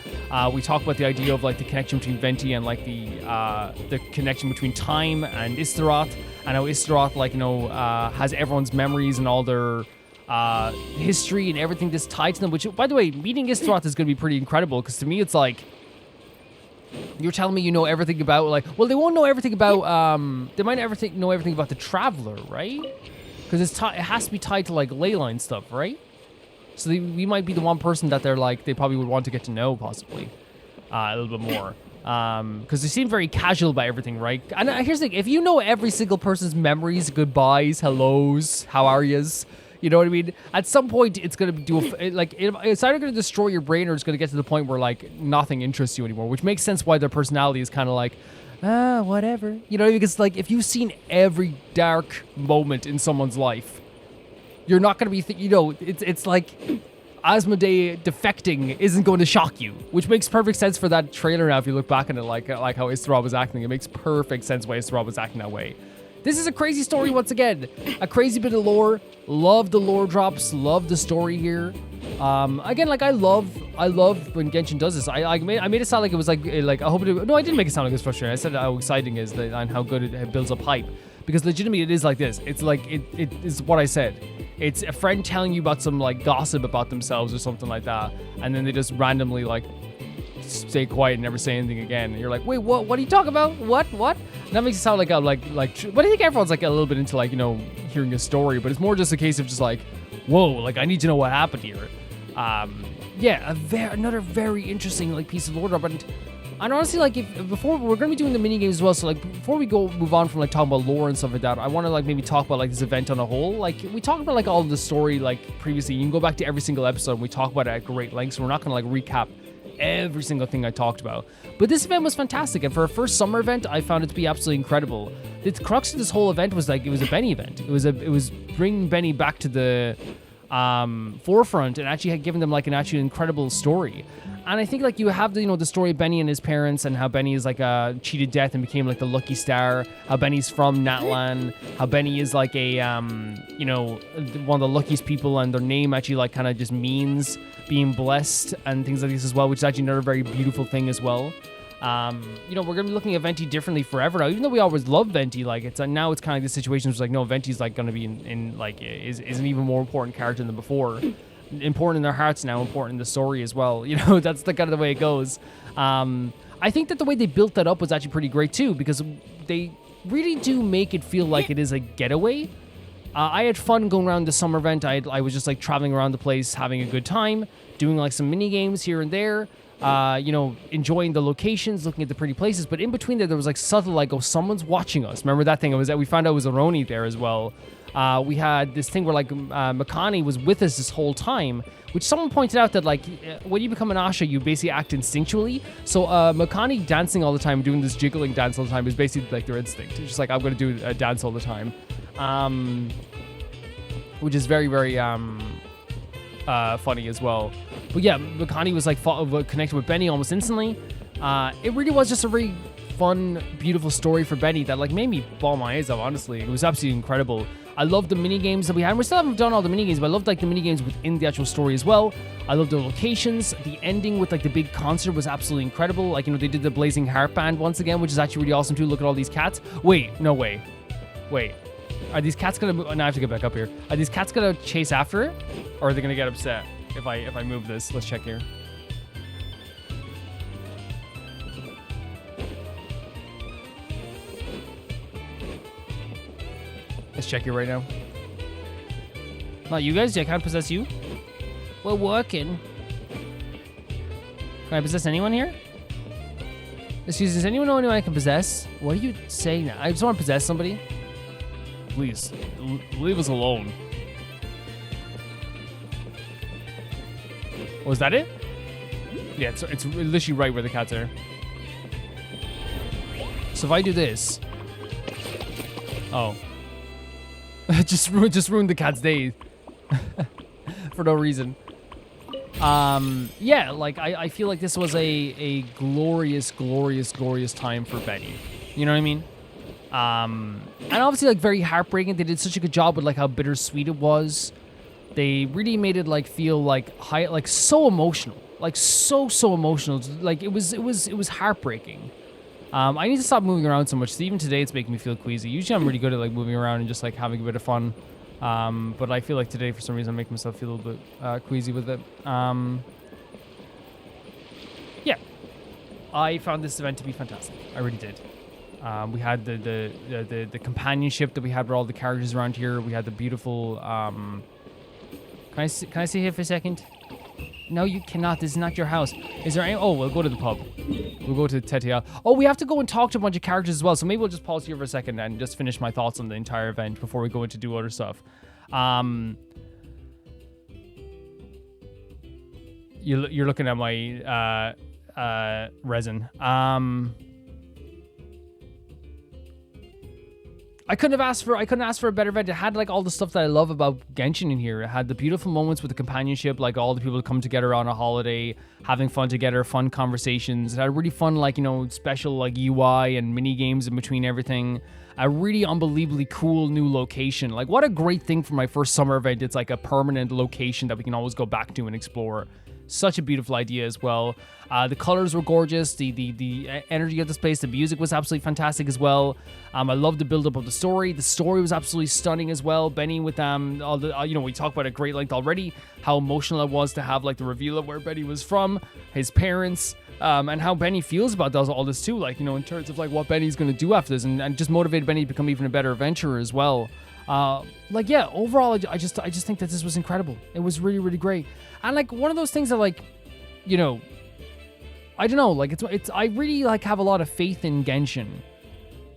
We talk about the idea of like the connection between Venti and like the connection between time and Istaroth, and how Istaroth has everyone's memories and all their history and everything that's tied to them. Which, by the way, meeting Istaroth is going to be pretty incredible, because to me it's like, you're telling me you know everything about, like, well, they won't know everything about, they might know everything about the Traveler, right? Because it has to be tied to, like, leyline stuff, right? So we might be the one person that they're, like, they probably would want to get to know, possibly, a little bit more. Because they seem very casual about everything, right? And here's the thing, if you know every single person's memories, goodbyes, hellos, how are yous, you know what I mean? At some point, it's going to it's either going to destroy your brain, or it's going to get to the point where, like, nothing interests you anymore, which makes sense why their personality is kind of like, whatever. You know, because, like, if you've seen every dark moment in someone's life, you're not going to be, it's like Asmodee defecting isn't going to shock you, which makes perfect sense for that trailer now if you look back on it, like how Istaroth was acting. It makes perfect sense why Istaroth was acting that way. This is a crazy story once again. A crazy bit of lore. Love the lore drops. Love the story here. Again, like I love when Genshin does this. I made it sound like it was like I hope it. No, I didn't make it sound like it was frustrating. I said how exciting it is and how good it builds up hype. Because legitimately it is like this. It's like it is what I said. It's a friend telling you about some like gossip about themselves or something like that, and then they just randomly like stay quiet and never say anything again. And you're like, wait, what are you talking about? What? And that makes it sound like but I think everyone's like a little bit into like, hearing a story, but it's more just a case of just like, whoa, like I need to know what happened here. Another very interesting like piece of lore drop. And honestly, like before we're gonna be doing the mini games as well, so like before we move on from like talking about lore and stuff like that, I want to like maybe talk about like this event on a whole. Like we talked about like all of the story like previously. You can go back to every single episode and we talk about it at great length, so we're not gonna like recap every single thing I talked about. But this event was fantastic, and for a first summer event, I found it to be absolutely incredible. The crux of this whole event was like it was a Benny event. It was bringing Benny back to the forefront and actually had given them like an actually incredible story. And I think like you have the story of Benny and his parents, and how Benny is like cheated death and became like the lucky star, how Benny's from Natlan, how Benny is like a one of the luckiest people, and their name actually like kind of just means being blessed and things like this as well, which is actually another very beautiful thing as well. We're gonna be looking at Venti differently forever now, even though we always love Venti. Like now it's kind of like the situation where it's like, no, Venti's like gonna be is an even more important character than before. Important in their hearts now, important in the story as well. That's the kind of the way it goes. I think that the way they built that up was actually pretty great too, because they really do make it feel like it is a getaway. I had fun going around the summer event. I was just like traveling around the place, having a good time, doing like some mini games here and there. Enjoying the locations, looking at the pretty places. But in between there was like subtle like, oh, someone's watching us. Remember that thing? It was that we found out it was Aroni there as well. We had this thing where like Makani was with us this whole time, which someone pointed out that like when you become an Asha, you basically act instinctually. So Makani dancing all the time, doing this jiggling dance all the time is basically like their instinct. It's just like, I'm going to do a dance all the time. Which is very, very funny as well. But yeah, Makani was like connected with Benny almost instantly. It really was just a really fun, beautiful story for Benny that like made me bawl my eyes out, honestly. It was absolutely incredible. I love the mini games that we had. And we still haven't done all the mini games, but I loved like the mini games within the actual story as well. I love the locations. The ending with like the big concert was absolutely incredible. Like, you know, they did the Blazing Heart Band once again, which is actually really awesome too. Look at all these cats. Wait, no way. Wait. Are these cats gonna move? Now I have to get back up here. Are these cats gonna chase after it? Or are they gonna get upset if I move this? Let's check here. Let's check here right now. Not you guys? I can't possess you? We're working. Can I possess anyone here? Excuse me, does anyone know anyone I can possess? What are you saying now? I just want to possess somebody. Please, leave us alone. Was that it? Yeah, it's literally right where the cats are. So if I do this... Oh. just ruined the cat's day. For no reason. Yeah, like, I feel like this was a glorious, glorious, glorious time for Betty. You know what I mean? And obviously, like, very heartbreaking. They did such a good job with, like, how bittersweet it was. They really made it, like, feel, like, so emotional. Like, so emotional. Like, it was heartbreaking. I need to stop moving around so much. So even today, it's making me feel queasy. Usually, I'm really good at, like, moving around and just, like, having a bit of fun. But I feel like today, for some reason, I'm making myself feel a little bit queasy with it. Yeah. I found this event to be fantastic. I really did. We had the companionship that we had with all the characters around here. We had the beautiful... Can I sit here for a second? No, you cannot. This is not your house. Is there any... Oh, we'll go to the pub. We'll go to Tetia. Oh, we have to go and talk to a bunch of characters as well. So maybe we'll just pause here for a second and just finish my thoughts on the entire event before we go into do other stuff. You're looking at my resin. I couldn't ask for a better event. It had like all the stuff that I love about Genshin in here. It had the beautiful moments with the companionship, like all the people that come together on a holiday, having fun together, fun conversations. It had really fun, like, you know, special like UI and mini games in between everything. A really unbelievably cool new location. Like, what a great thing for my first summer event. It's like a permanent location that we can always go back to and explore. Such a beautiful idea as well. The colors were gorgeous. The energy of the space, the music was absolutely fantastic as well. I loved the build up of the story. The story was absolutely stunning as well. Benny with all the you know, we talked about at great length already how emotional it was to have like the reveal of where Benny was from, his parents, and how Benny feels about all this too. Like, you know, in terms of like what Benny's gonna do after this, and just motivated Benny to become even a better adventurer as well. Like, yeah, overall, I just think that this was incredible. It was really, really great. And like one of those things that, like, you know, I don't know, like it's I really like have a lot of faith in Genshin.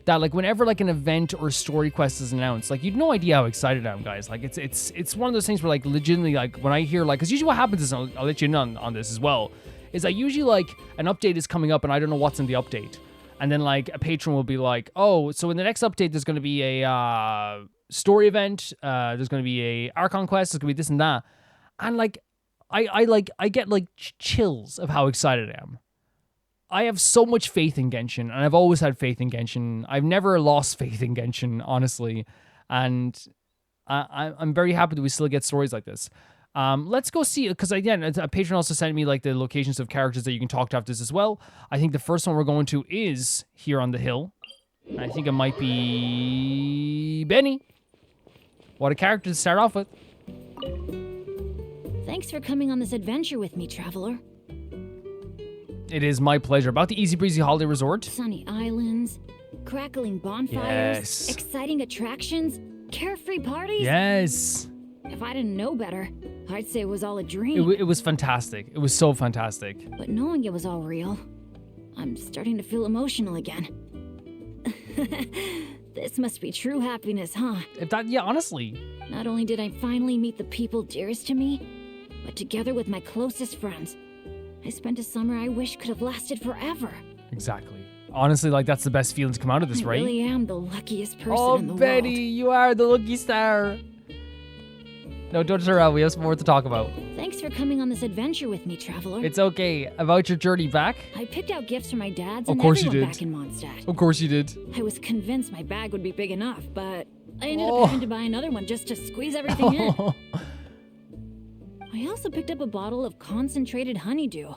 That like whenever like an event or story quest is announced, like you've no idea how excited I am, guys. Like it's one of those things where like legitimately like when I hear like, because usually what happens is I'll let you know on this as well, is I usually like an update is coming up and I don't know what's in the update, and then like a patron will be like, oh, so in the next update there's going to be a story event, there's going to be a Archon quest, there's going to be this and that, and like I get like chills of how excited I am. I have so much faith in Genshin, and I've always had faith in Genshin. I've never lost faith in Genshin, honestly, and I'm very happy that we still get stories like this. Let's go see, because again, a patron also sent me like the locations of characters that you can talk to after this as well. I think the first one we're going to is here on the hill. I think it might be Benny. What a character to start off with. Thanks for coming on this adventure with me, traveler. It is my pleasure. About the Easy Breezy Holiday Resort. Sunny islands, crackling bonfires, Yes. exciting attractions, carefree parties. Yes. If I didn't know better, I'd say it was all a dream. It was fantastic. It was so fantastic. But knowing it was all real, I'm starting to feel emotional again. This must be true happiness, huh? Yeah, honestly. Not only did I finally meet the people dearest to me, but together with my closest friends, I spent a summer I wish could have lasted forever. Exactly. Honestly, like, that's the best feeling to come out of this, right? I really am the luckiest person in the Betty, world. you are the lucky star. No, don't turn around. We have some more to talk about. Thanks for coming on this adventure with me, traveler. It's okay. About your journey back? I picked out gifts for my dads Of and course you everyone did. back in Mondstadt. Of course you did. I was convinced my bag would be big enough, but I ended up having to buy another one just to squeeze everything in. I also picked up a bottle of concentrated honeydew.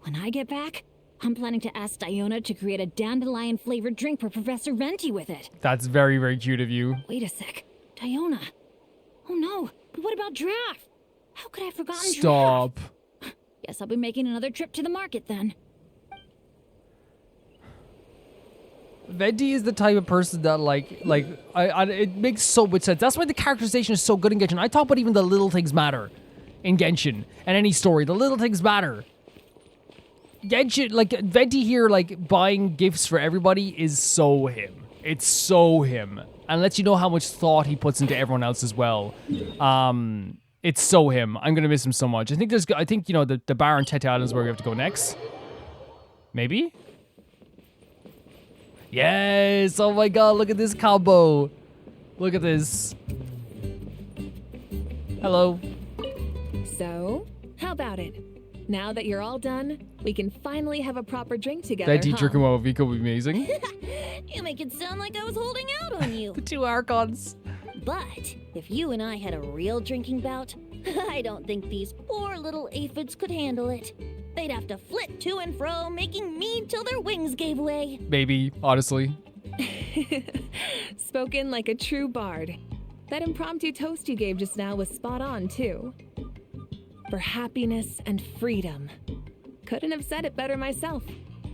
When I get back, I'm planning to ask Diona to create a dandelion-flavored drink for Professor Venti with it. That's very, very cute of you. Wait a sec. Diona. Oh no, but what about Giraffe? How could I have forgotten Stop. Giraffe? Guess I'll be making another trip to the market then. Venti is the type of person that it makes so much sense. That's why the characterization is so good in Genshin. I talk about even the little things matter in Genshin and any story. The little things matter. Genshin, like Venti here, like buying gifts for everybody is so him. It's so him, and lets you know how much thought he puts into everyone else as well. It's so him. I'm gonna miss him so much. I think the bar in Tete Island is where we have to go next. Maybe. Yes. Oh my God! Look at this combo. Look at this. Hello. So, how about it? Now that you're all done, we can finally have a proper drink together, Venti drinking while Vika would be amazing. You make it sound like I was holding out on you. The two Archons. But if you and I had a real drinking bout, I don't think these poor little aphids could handle it. They'd have to flip to and fro, making mead till their wings gave way. Maybe, honestly. Spoken like a true bard. That impromptu toast you gave just now was spot on, too. For happiness and freedom. Couldn't have said it better myself.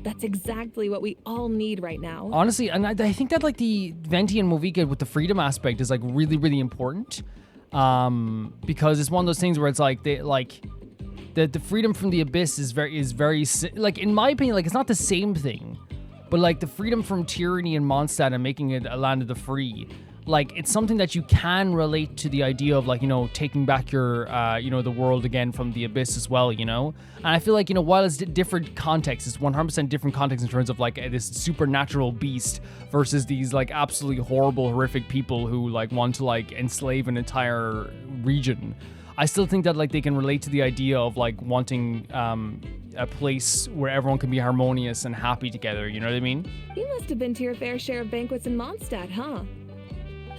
That's exactly what we all need right now. Honestly, and I think that like the Venti and Movika with the freedom aspect is like really, really important. Because it's one of those things where it's like the freedom from the abyss is very like, in my opinion, like it's not the same thing, but like the freedom from tyranny and Mondstadt and making it a land of the free. Like, it's something that you can relate to the idea of, like, you know, taking back your, the world again from the abyss as well, you know? And I feel like, you know, while it's different context, it's 100% different context in terms of, like, this supernatural beast versus these, like, absolutely horrible, horrific people who, like, want to, like, enslave an entire region. I still think that, like, they can relate to the idea of, like, wanting a place where everyone can be harmonious and happy together, you know what I mean? You must have been to your fair share of banquets in Mondstadt, huh?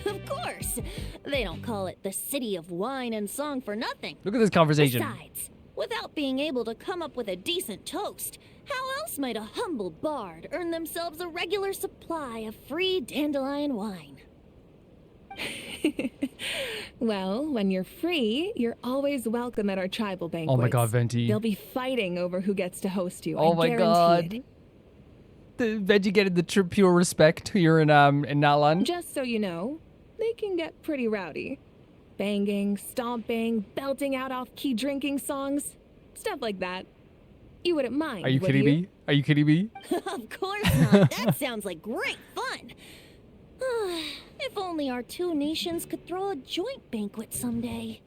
Of course. They don't call it the city of wine and song for nothing. Look at this conversation. Besides, without being able to come up with a decent toast, how else might a humble bard earn themselves a regular supply of free dandelion wine? Well, when you're free, you're always welcome at our tribal banquets. Oh my God, Venti. They'll be fighting over who gets to host you. Oh I my guarantee God. it. The Venti getting the pure respect here in Natlan. Just so you know, they can get pretty rowdy. Banging, stomping, belting out off-key drinking songs. Stuff like that. You wouldn't mind, Are you would kidding me? Are you kidding me? Of course not. That sounds like great fun. If only our two nations could throw a joint banquet someday.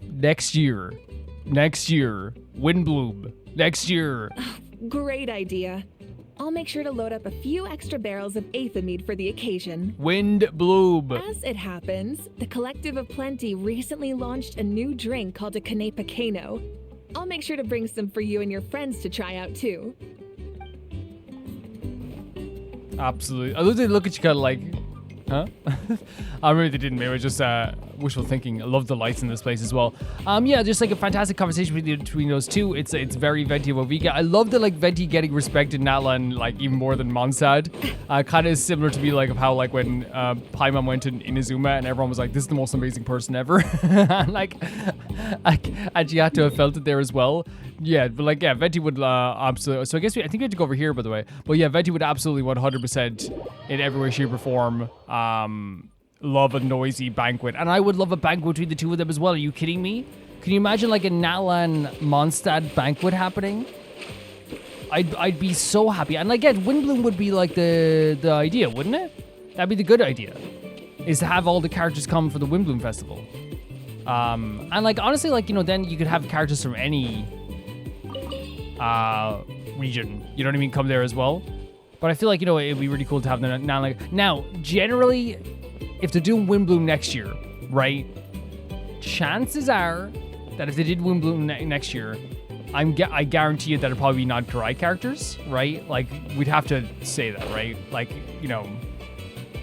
Next year. Windbloom. Next year. Great idea. I'll make sure to load up a few extra barrels of Aether mead for the occasion. Windbloom. As it happens, the Collective of Plenty recently launched a new drink called a Canepa Kano. I'll make sure to bring some for you and your friends to try out too. Absolutely. I love they look at you kind of like, huh? I remember they didn't. Maybe it was just wishful thinking. I love the lights in this place as well. Yeah, just like a fantastic conversation between those two. It's very Venti and Movika. I love that like Venti getting respect in Natlan like even more than Mondstadt. Kind of similar to me like of how like when Paimon went to Inazuma and everyone was like, this is the most amazing person ever. And like, and you had to have felt it there as well. Yeah, but like, yeah, Venti would absolutely. So I guess I think we have to go over here, by the way. But yeah, Venti would absolutely 100% in every way, shape, or form love a noisy banquet. And I would love a banquet between the two of them as well. Are you kidding me? Can you imagine like a Natlan Mondstadt banquet happening? I'd be so happy. And like, yeah, Windbloom would be like the idea, wouldn't it? That'd be the good idea. Is to have all the characters come for the Windbloom Festival. And like, honestly, like, you know, then you could have characters from any region, you know what I mean, come there as well. But I feel like, you know, it'd be really cool to have them now, generally, if they're doing Windbloom next year, right, chances are that if they did Windbloom next year, I guarantee you that it'd probably be non-Karai characters, right? Like, we'd have to say that, right? Like, you know,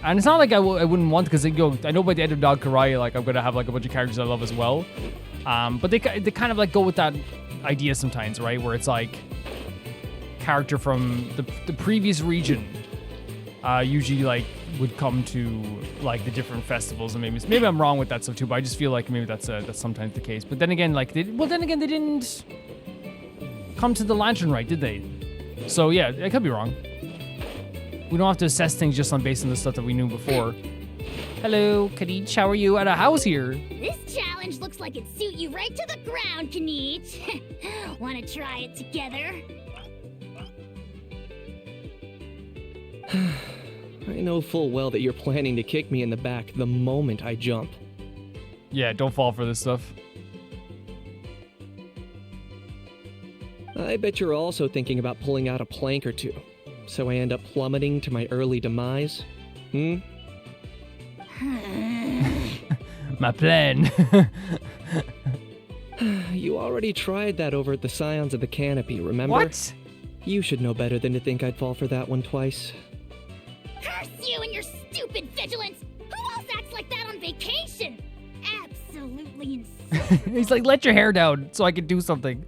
And it's not like I wouldn't want, because I know by the end of Dog Karai, like, I'm gonna have like a bunch of characters I love as well. But they kind of like go with that idea sometimes, right? Where it's like character from the previous region usually like would come to like the different festivals, and maybe I'm wrong with that stuff too, but I just feel like maybe that's sometimes the case. But then again, like they didn't come to the Lantern Rite, did they? So yeah, I could be wrong. We don't have to assess things just based on the stuff that we knew before. Hello, Kadich, how are you at a house here? This challenge looks like it suit you right to the ground, Kanich. Wanna try it together? I know full well that you're planning to kick me in the back the moment I jump. Yeah, don't fall for this stuff. I bet you're also thinking about pulling out a plank or two, so I end up plummeting to my early demise. My plan. You already tried that over at the Scions of the Canopy, remember? What? You should know better than to think I'd fall for that one twice. Curse you and your stupid vigilance! Who else acts like that on vacation? Absolutely insane. He's like, let your hair down so I can do something.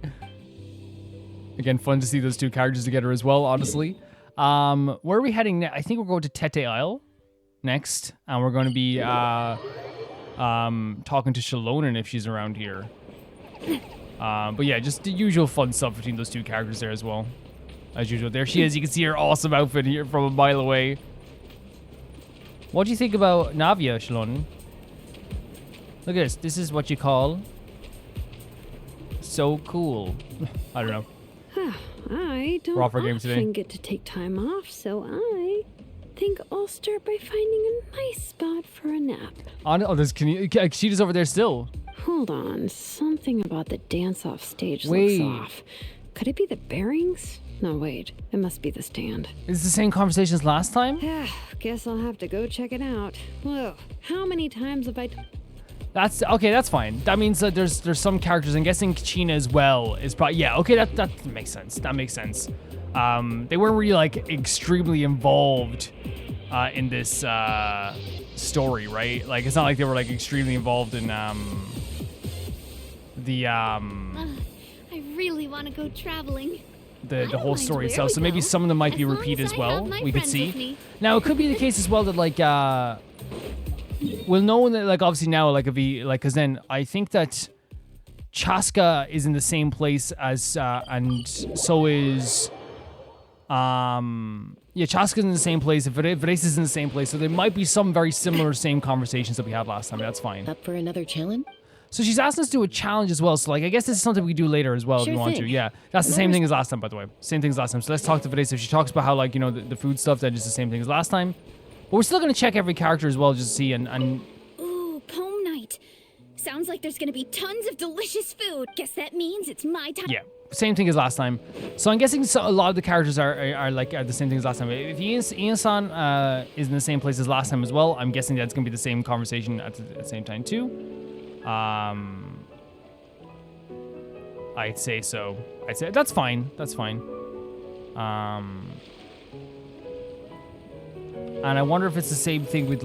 Again, fun to see those two characters together as well, honestly. Where are we heading next? I think we're going to Tete Isle next. And we're going to be talking to Shalonen if she's around here. But yeah, just the usual fun stuff between those two characters there as well. As usual. There she is. You can see her awesome outfit here from a mile away. What do you think about Navia, Shalonen? Look at this. This is what you call so cool. I don't know. I don't often get to take time off, so I think I'll start by finding a nice spot for a nap. Oh, there's Cheetah's over there still. Hold on, something about the dance-off stage Wait. looks off. Could it be the bearings? No, wait, it must be the stand. Is it the same conversation as last time? Guess I'll have to go check it out. Whoa, how many times have I... That's okay. That's fine. That means that there's some characters. I'm guessing Kachina as well is probably okay. That makes sense. That makes sense. They weren't really like extremely involved in this story, right? Like it's not like they were like extremely involved in I really want to go traveling. The whole story itself. So maybe some of them might be repeat as well. We could see. Now it could be the case as well that like we'll know that like obviously now like if he like because then I think that Chaska is in the same place as and so is Chaska's in the same place. If Vres is in the same place, so there might be some very similar same conversations that we had last time. That's fine. Up for another challenge? So she's asking us to do a challenge as well. So like I guess this is something we do later as well if you want to. Yeah, that's the same thing as last time, by the way. Same thing as last time. So let's talk to Vres. If she talks about how like the food stuff, that is the same thing as last time. But we're still gonna check every character as well, just to see and Ooh, poem night. Sounds like there's gonna be tons of delicious food. Guess that means it's my time. yeah, same thing as last time. So I'm guessing a lot of the characters are the same thing as last time. If Ian-san is in the same place as last time as well, I'm guessing that's gonna be the same conversation at the same time too. I'd say so. I'd say that's fine. That's fine. And I wonder if it's the same thing with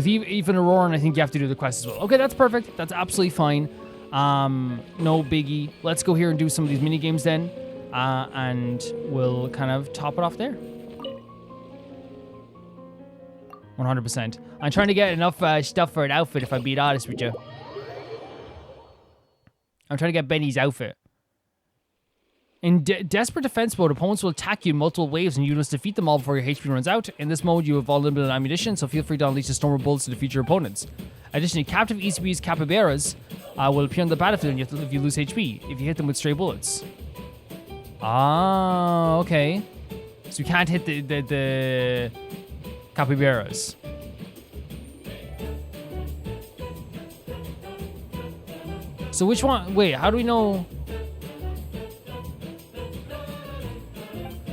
even Aurora, and I think you have to do the quest as well. Okay, that's perfect. That's absolutely fine. No biggie. Let's go here and do some of these mini games then, and we'll kind of top it off there. 100%. I'm trying to get enough stuff for an outfit, if I'm being honest with you. I'm trying to get Benny's outfit. In Desperate Defense mode, opponents will attack you in multiple waves and you must defeat them all before your HP runs out. In this mode, you have unlimited ammunition, so feel free to unleash a storm of bullets to defeat your opponents. Additionally, captive ECB's capybaras will appear on the battlefield if you lose HP, if you hit them with stray bullets. Ah, okay. So you can't hit the capybaras. So which one? Wait, how do we know?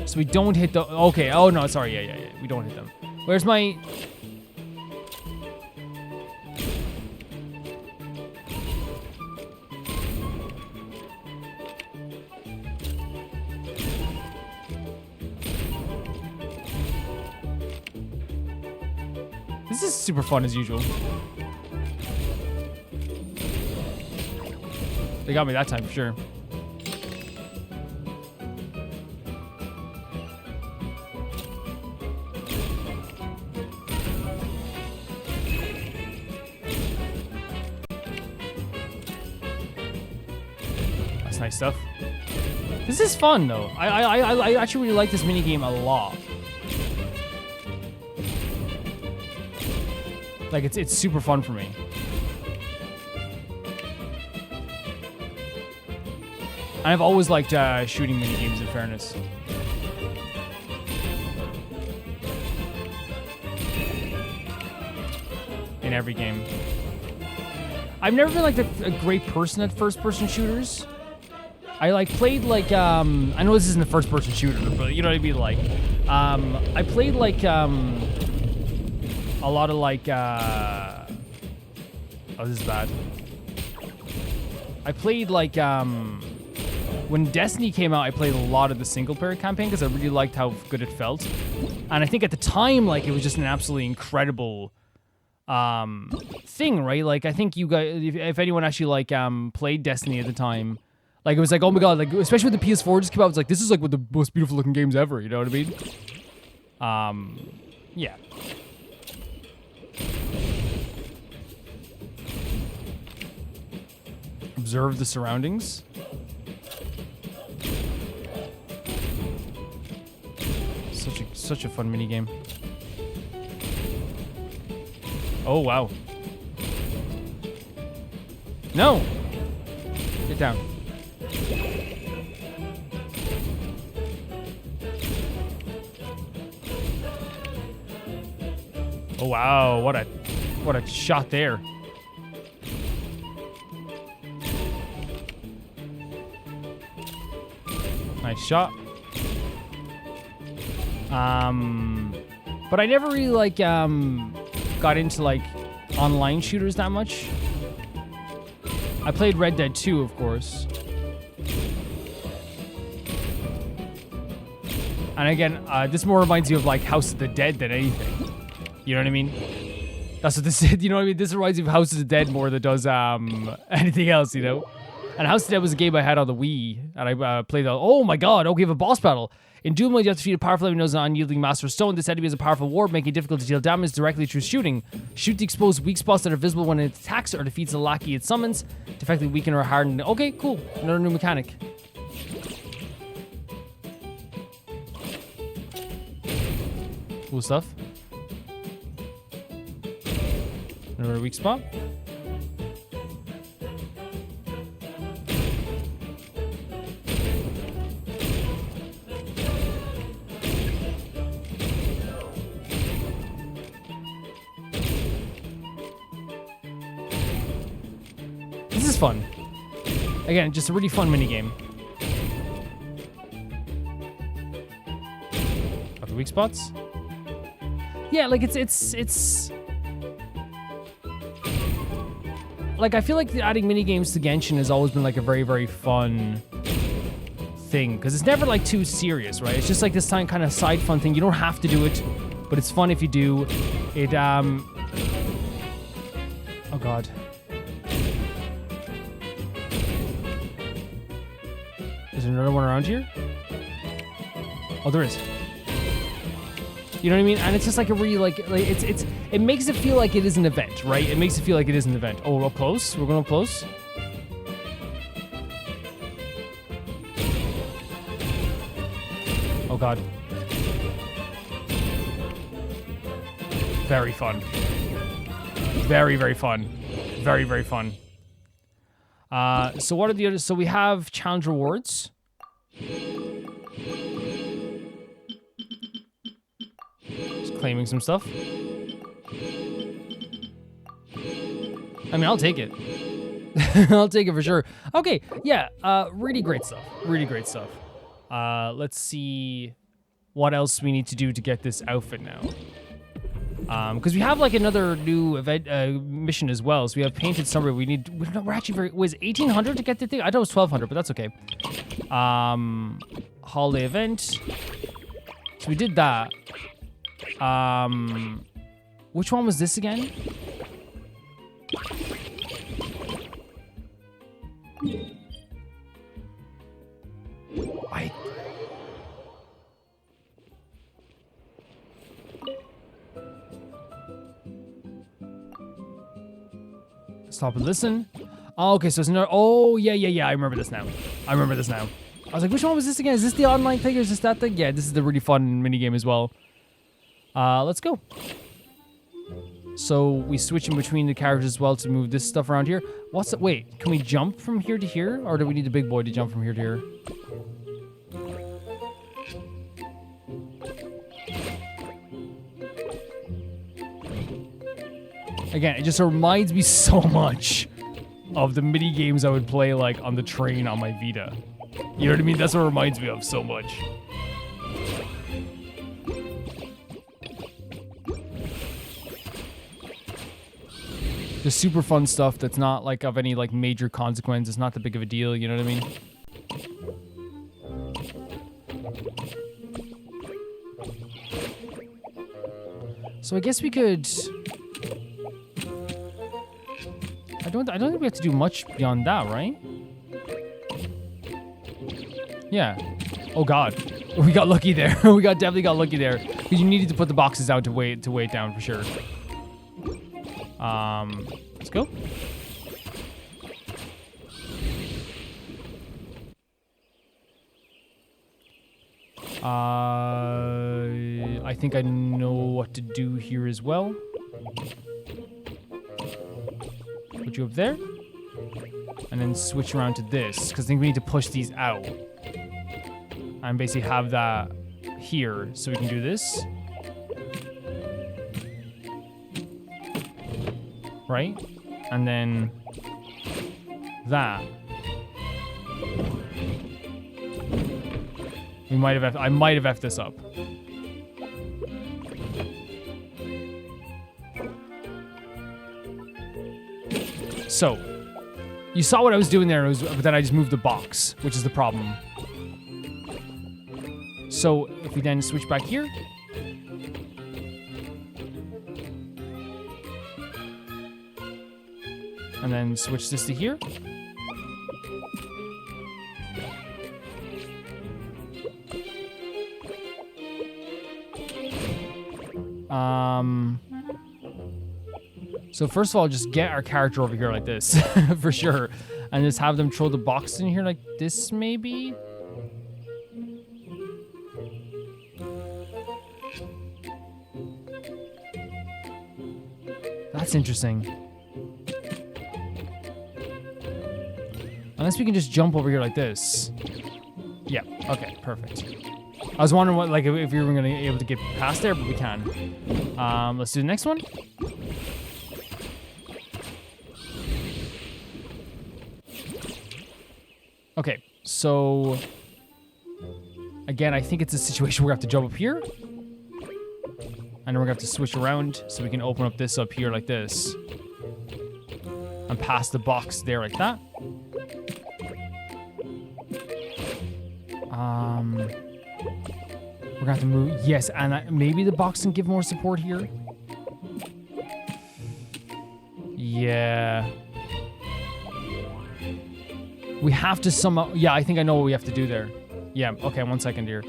So we don't hit the... Okay, oh no, sorry, yeah. We don't hit them. Where's my... This is super fun as usual. They got me that time for sure. That's nice stuff. This is fun though. I actually really like this mini game a lot. Like it's super fun for me. And I've always liked shooting mini games in fairness. In every game. I've never been like a great person at first-person shooters. I like played like I know this isn't a first-person shooter, but you know what I mean. Like I played like a lot of like oh, this is bad. I played like when Destiny came out, I played a lot of the single-player campaign because I really liked how good it felt, and I think at the time like it was just an absolutely incredible thing, right? Like I think you guys, if anyone actually like played Destiny at the time. Like, it was like, oh my god, like, especially when the PS4 just came out, it's like, this is like one of the most beautiful looking games ever, you know what I mean? Yeah. Observe the surroundings. Such a fun mini game. Oh, wow. No! Get down. Oh wow, what a shot there. Nice shot. But I never really like got into like online shooters that much. I played Red Dead 2, of course. And again, this more reminds you of like House of the Dead than anything. You know what I mean? That's what this is. You know what I mean? This reminds me of House of the Dead more than it does anything else, you know? And House of the Dead was a game I had on the Wii, and I played it. Oh my god, okay, we have a boss battle. In duel mode, you have to defeat a powerful enemy known as an unyielding Master of Stone. This enemy has a powerful ward, making it difficult to deal damage directly through shooting. Shoot the exposed weak spots that are visible when it attacks or defeats the lackey it summons to effectively weaken or harden. Okay, cool. Another new mechanic. Cool stuff. Another weak spot. This is fun. Again, just a really fun minigame. Other weak spots? Yeah, like it's like I feel like adding minigames to Genshin has always been like a very, very fun thing because it's never like too serious, right? It's just like this kind of side fun thing. You don't have to do it, but it's fun if you do. It oh god. Is there another one around here? Oh, there is. You know what I mean? And it's just like a really like it makes it feel like it is an event, right? It makes it feel like it is an event. Oh, we're up close? We're going up close? Oh god. Very fun. Very, very fun. Very, very fun. So what are the others? So we have challenge rewards. Claiming some stuff. I mean, I'll take it. I'll take it for sure. Okay, yeah, really great stuff. Really great stuff. Let's see what else we need to do to get this outfit now. Because we have like another new event mission as well. So we have painted somewhere. We're actually very. Was 1800 to get the thing? I thought it was 1200, but that's okay. Holiday event. So we did that. Which one was this again? Stop and listen. Oh, okay, so it's another. Oh, yeah. I remember this now. I was like, which one was this again? Is this the online thing or is this that thing? Yeah, this is the really fun minigame as well. Let's go. So we switch in between the characters as well to move this stuff around here. What's it? Wait, can we jump from here to here? Or do we need the big boy to jump from here to here? Again, it just reminds me so much of the mini games I would play like on the train on my Vita. You know what I mean? That's what it reminds me of so much. The super fun stuff that's not like of any like major consequence. It's not that big of a deal, you know what I mean? So I guess we could... I don't think we have to do much beyond that, right? Yeah. Oh god. We got lucky there. We definitely got lucky there. Because you needed to put the boxes out to weigh it down for sure. Let's go. I think I know what to do here as well. Put you up there. And then switch around to this, because I think we need to push these out. And basically have that here, so we can do this. Right? And then that. I might have effed this up. So, you saw what I was doing there, but then I just moved the box, which is the problem. So, if we then switch back here. And then switch this to here. So first of all, just get our character over here like this, for sure. And just have them throw the box in here like this, maybe? That's interesting. Unless we can just jump over here like this. Yeah, okay, perfect. I was wondering what, like, if we were gonna be able to get past there, but we can. Let's do the next one. Okay, so again, I think it's a situation where we have to jump up here. And then we're gonna have to switch around so we can open up this up here like this. And pass the box there like that. We're gonna have to move. Yes, and maybe the box can give more support here. Yeah. We have to somehow... Yeah, I think I know what we have to do there. Yeah, okay, 1 second here.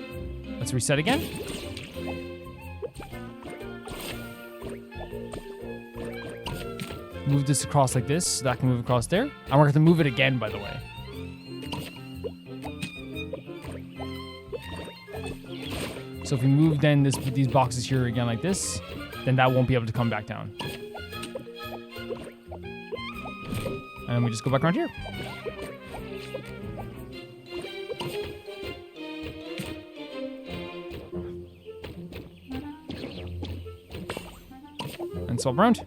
Let's reset again. Move this across like this, so that can move across there. And we're going to have to move it again, by the way. So if we move then these boxes here again like this, then that won't be able to come back down. And then we just go back around here. And swap around.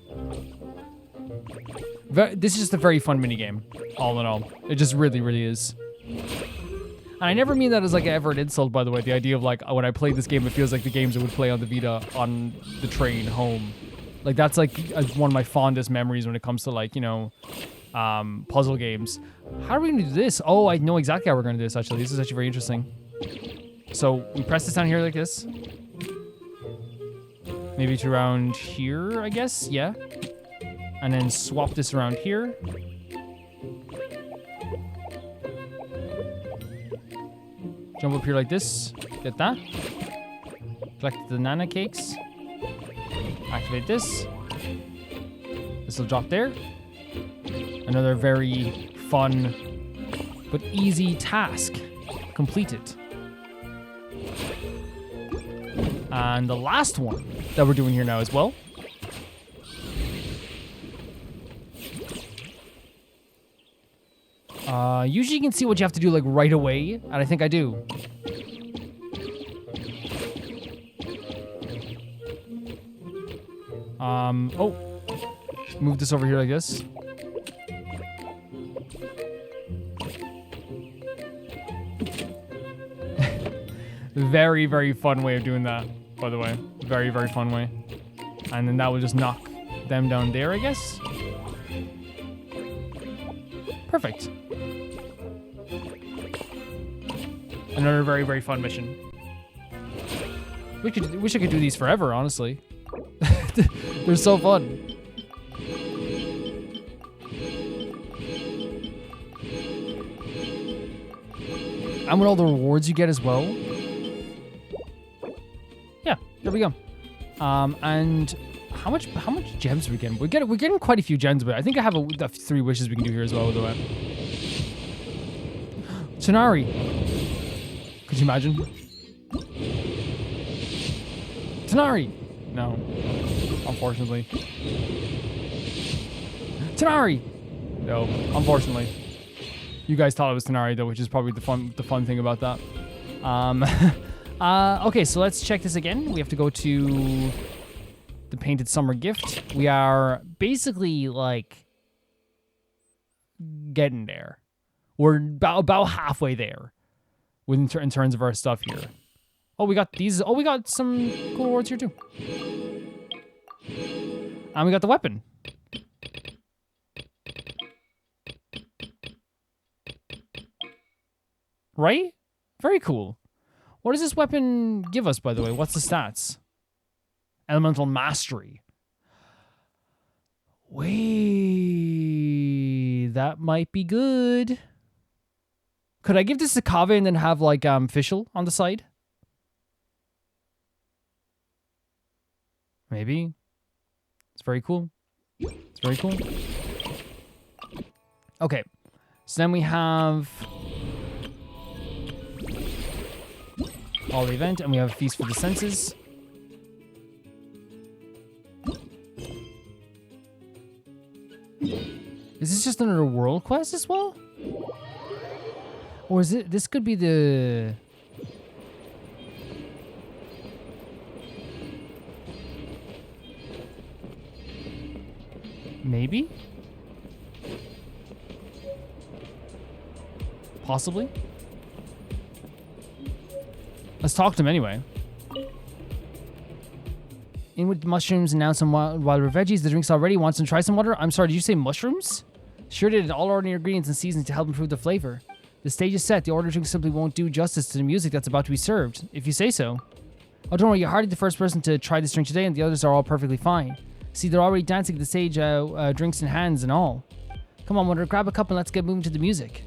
This is just a very fun minigame, all in all. It just really, really is. And I never mean that as like ever an insult, by the way. The idea of like, when I play this game, it feels like the games I would play on the Vita on the train home. Like that's like one of my fondest memories when it comes to like, you know, puzzle games. How are we gonna do this? Oh, I know exactly how we're gonna do this actually. This is actually very interesting. So we press this down here like this. Maybe to around here, I guess. Yeah. And then swap this around here. Jump up here like this. Get that. Collect the nana cakes. Activate this. This will drop there. Another very fun but easy task completed. And the last one that we're doing here now as well. Usually you can see what you have to do like right away, and I think I do. Oh. Move this over here like this. Very, very fun way of doing that, by the way. Very, very fun way. And then that will just knock them down there, I guess. Perfect. Another very, very fun mission. Wish I could do these forever, honestly. They're so fun. And with all the rewards you get as well. Yeah, there we go. And how much gems are we getting? We're getting quite a few gems, but I think I have 3 wishes we can do here as well, by the way. Tonari. Could you imagine? Tonari! No. Unfortunately. Tonari! No, unfortunately. You guys thought it was Tonari though, which is probably the fun thing about that. Okay, so let's check this again. We have to go to the Painted Summer Gift. We are basically like getting there. We're about halfway there in terms of our stuff here. Oh, we got these. Oh, we got some cool rewards here too. And we got the weapon. Right? Very cool. What does this weapon give us, by the way? What's the stats? Elemental Mastery. Wait, that might be good. Could I give this to Kave and then have like Fischl on the side? Maybe. It's very cool. It's very cool. Okay. So then we have all the event, and we have a Feast for the Senses. Is this just another world quest as well? Or is it, this could be the... Maybe? Possibly? Let's talk to him anyway. In with the mushrooms and now some wild veggies. The drink's already. Want some? Try some water? I'm sorry, did you say mushrooms? Sure did. All ordinary ingredients and seasonings to help improve the flavor. The stage is set. The order drink simply won't do justice to the music that's about to be served, if you say so. Oh, don't worry. You're hardly the first person to try this drink today, and the others are all perfectly fine. See, they're already dancing at the stage, drinks in hands and all. Come on, Wonder, grab a cup and let's get moving to the music.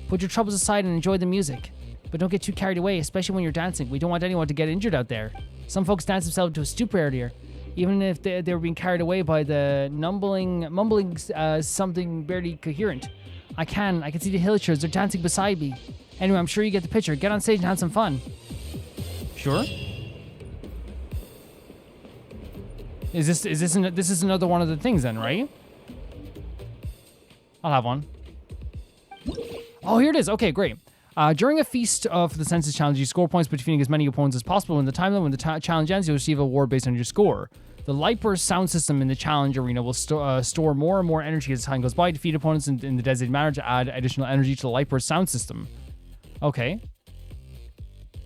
Put your troubles aside and enjoy the music. But don't get too carried away, especially when you're dancing. We don't want anyone to get injured out there. Some folks dance themselves into a stupor earlier, even if they were being carried away by the mumbling something barely coherent. I can see the hillchers. They're dancing beside me. Anyway, I'm sure you get the picture. Get on stage and have some fun. Sure. This is another one of the things then, right? I'll have one. Oh, here it is. Okay, great. During a Feast of the Senses challenge, you score points by defeating as many opponents as possible. In the time limit, when the challenge ends, you'll receive a award based on your score. The light burst sound system in the challenge arena will store more and more energy as time goes by. Defeat opponents in the designated manner to add additional energy to the light burst sound system. Okay.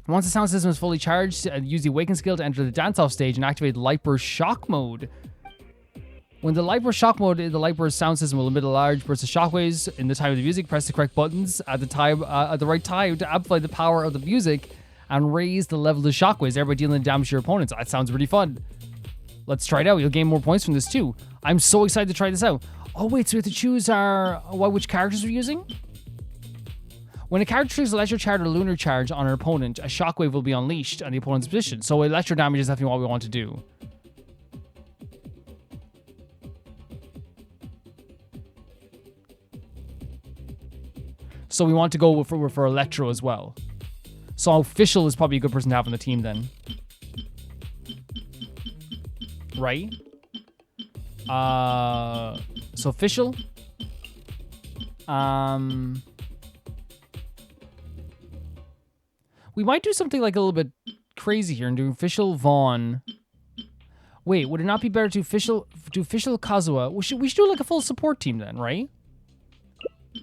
Once the sound system is fully charged, use the Awaken skill to enter the dance-off stage and activate Light Burst Shock Mode. When the Light Burst Shock Mode, the Light Burst sound system will emit a large burst of shockwaves in the time of the music. Press the correct buttons at the right time to amplify the power of the music and raise the level of the shockwaves, thereby dealing damage to your opponents. That sounds really fun. Let's try it out. You'll gain more points from this too. I'm so excited to try this out. Oh wait, so we have to choose which characters we're using? When a character triggers electro charge or lunar charge on an opponent, a shockwave will be unleashed on the opponent's position. So electro damage is definitely what we want to do. So we want to go for electro as well. So official is probably a good person to have on the team then. Right? So official. We might do something like a little bit crazy here and do official Vaughn. Wait, would it not be better to official Kazuha? We should do like a full support team then, right?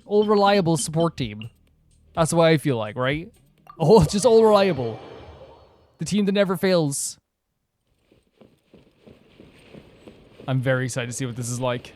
All reliable support team. That's what I feel like, right? Oh, just all reliable. The team that never fails. I'm very excited to see what this is like.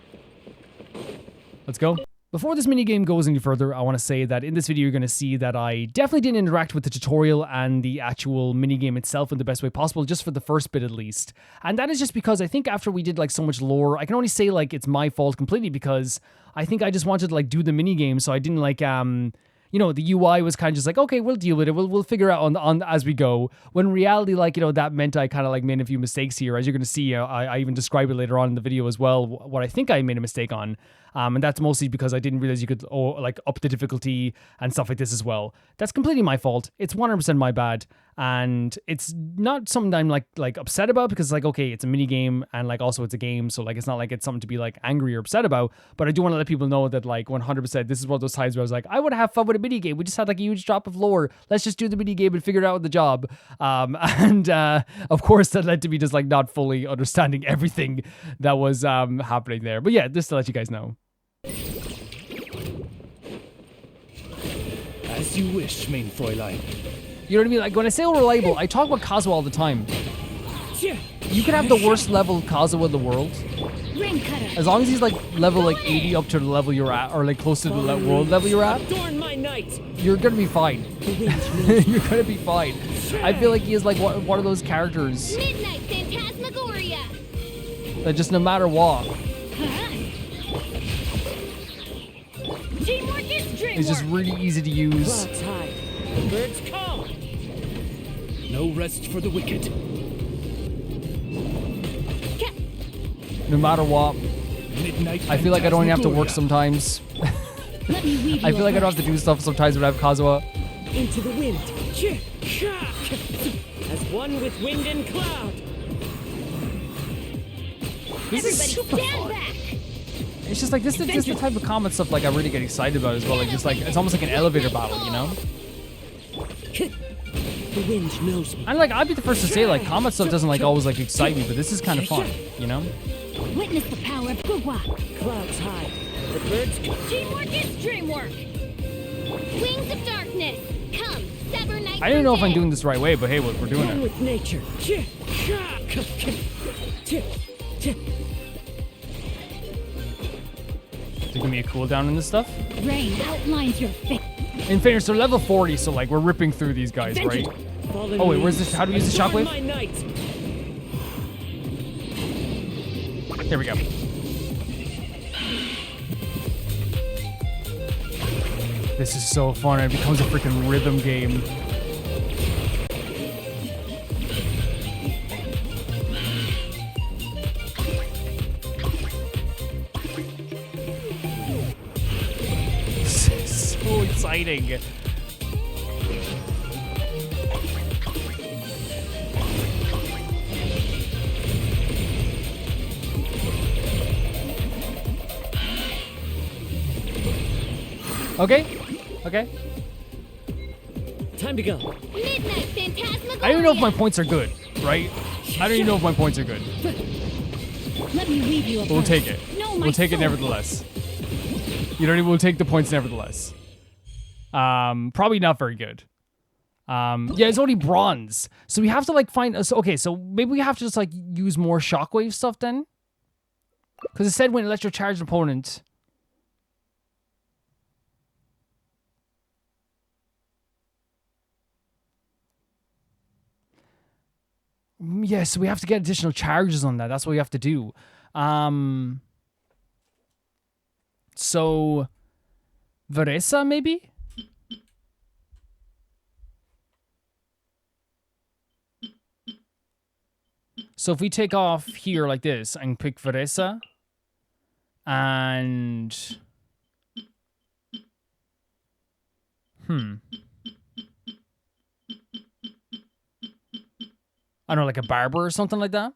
Let's go. Before this minigame goes any further, I want to say that in this video you're going to see that I definitely didn't interact with the tutorial and the actual minigame itself in the best way possible, just for the first bit at least. And that is just because I think after we did like so much lore, I can only say like it's my fault completely because I think I just wanted to like do the minigame, so I didn't like you know, the UI was kind of just like, okay, we'll deal with it. We'll figure out on as we go. When in reality, like, you know, that meant I kind of like made a few mistakes here. As you're going to see, I even describe it later on in the video as well, what I think I made a mistake on. And that's mostly because I didn't realize you could like up the difficulty and stuff like this as well. That's completely my fault. It's 100% my bad. And it's not something I'm like upset about because like, okay, it's a mini game and like also it's a game. So like, it's not like it's something to be like angry or upset about, but I do want to let people know that like 100% this is one of those times where I was like, I want to have fun with a mini game. We just had like a huge drop of lore. Let's just do the mini game and figure it out with the job. Of course that led to me just like not fully understanding everything that was happening there. But yeah, just to let you guys know. As you wish, main Fräulein. You know what I mean? Like when I say reliable, I talk about Kazuha all the time. You can have the worst level Kazuha in the world. As long as he's like level like 80 up to the level you're at, or like close to the world level you're at, you're gonna be fine. You're gonna be fine. I feel like he is like one of those characters Midnight Phantasmagoria. that just no matter what, Teamwork is dreamwork. it's just really easy to use. Clouds high. The birds come. No rest for the wicked. No matter what. Midnight I feel like I don't even have to work Phantasmagoria. sometimes. I feel like I don't have to do stuff sometimes when I have Kazuha. Into the wind. As one with wind and cloud. This is super fun. It's just like this is the type of combat stuff like I really get excited about as well. Like just like it's almost like an elevator battle, you know? The wind knows me. And like I'd be the first to say like combat stuff doesn't like always like excite me, but this is kind of fun, you know? Witness the power of Gugwa. Clouds high. The birds come. Teamwork is dreamwork. Wings of darkness. Come, sever night. I don't know if I'm doing this the right way, but hey, we're doing One it. with nature. To give me a cooldown in this stuff. Rain outlines your fate. In fairness, they're level 40, so like we're ripping through these guys, right? Oh wait, where's this? How do we use the shockwave? There we go. This is so fun. It becomes a freaking rhythm game. This is so exciting. Okay. Time to go. Midnight Phantasmagoria. I don't even know if my points are good, right? I don't even know if my points are good. Let me leave you a But we'll take it. We'll take it nevertheless. You know what I mean? We'll take the points nevertheless. Probably not very good. Yeah, it's only bronze. So we have to like find us. Okay, so maybe we have to just like use more shockwave stuff then. Because it said when electrocharged opponent. Yeah, so we have to get additional charges on that. That's what we have to do. So Varesa, maybe? So if we take off here like this and pick Varesa and I don't know, like a barber or something like that.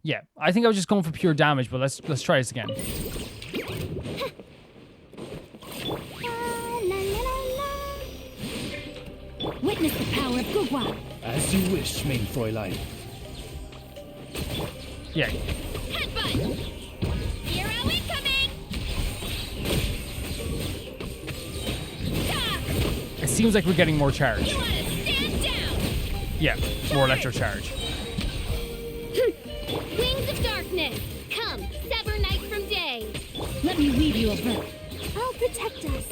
Yeah, I think I was just going for pure damage, but let's try this again. Witness the power of Gugwa. As you wish, main Fräulein. Yeah. Headbutt! Hero incoming! It seems like we're getting more charge. You wanna stand down! Yeah, more electro charge. Wings of darkness! Come, sever night from day! Let me weave you a verb. I'll protect us.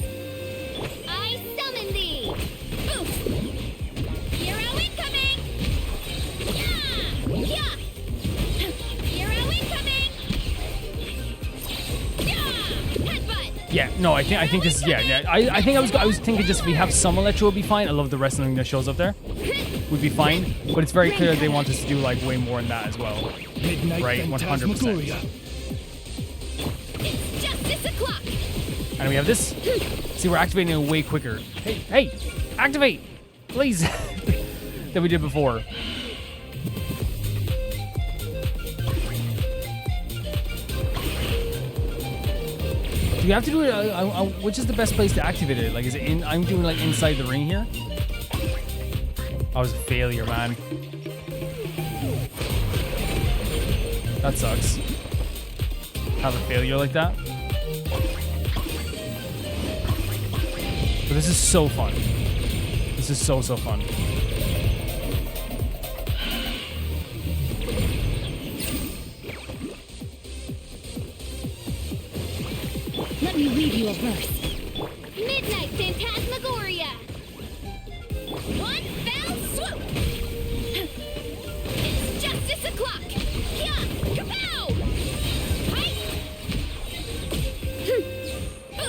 I summon thee! Oof! Hero incoming! Yeah! Yeah! Hero incoming! Yeah! Headbutt! Yeah, no, I think this is yeah. I think I was thinking just if we have some electro would be fine. I love the wrestling that shows up there. Would be fine, but it's very clear they want us to do like way more than that as well. Midnight Right, 100%. It's justice o'clock! And we have this. See, we're activating it way quicker. Hey, activate, please, than we did before. Do we have to do it? Which is the best place to activate it? Like, is it in? I'm doing like inside the ring here. I was a failure, man. That sucks. Have a failure like that. But this is so fun. This is so fun. Let me read you a verse. Midnight Phantasmagoria! One fell swoop! It's justice o'clock! Yeah! Kapow! Right?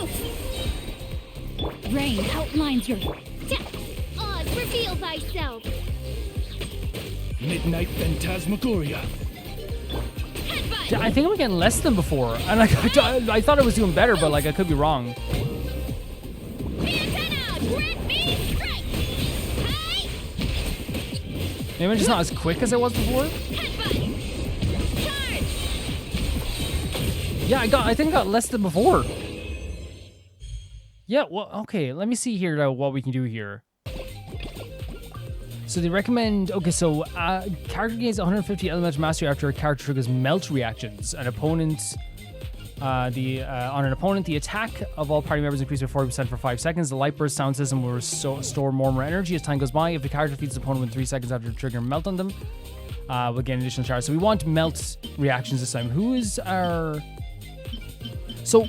Oof! Rain outlines your... Oz, reveal thyself! Midnight Phantasmagoria. Headbutt! Yeah, I think I'm getting less than before, and I thought I was doing better, but like I could be wrong. Maybe I'm just not as quick as I was before. Yeah, I think I got less than before. Yeah, well, okay, let me see here what we can do here. So they recommend, okay, so character gains 150 elemental mastery after a character triggers melt reactions. An opponent, on an opponent, the attack of all party members increases by 40% for 5 seconds. The light burst sound system will store more energy as time goes by. If the character defeats the opponent within 3 seconds after triggering melt on them, we'll get an additional charge. So we want melt reactions this time. Who is our... So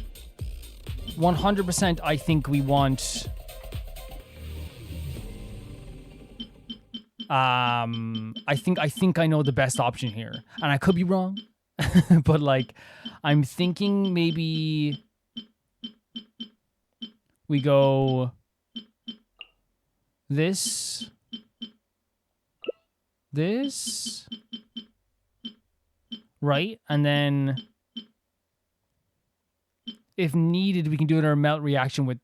100% I think we want... I think I know the best option here, and I could be wrong, but like, I'm thinking maybe we go this, right, and then if needed, we can do our melt reaction with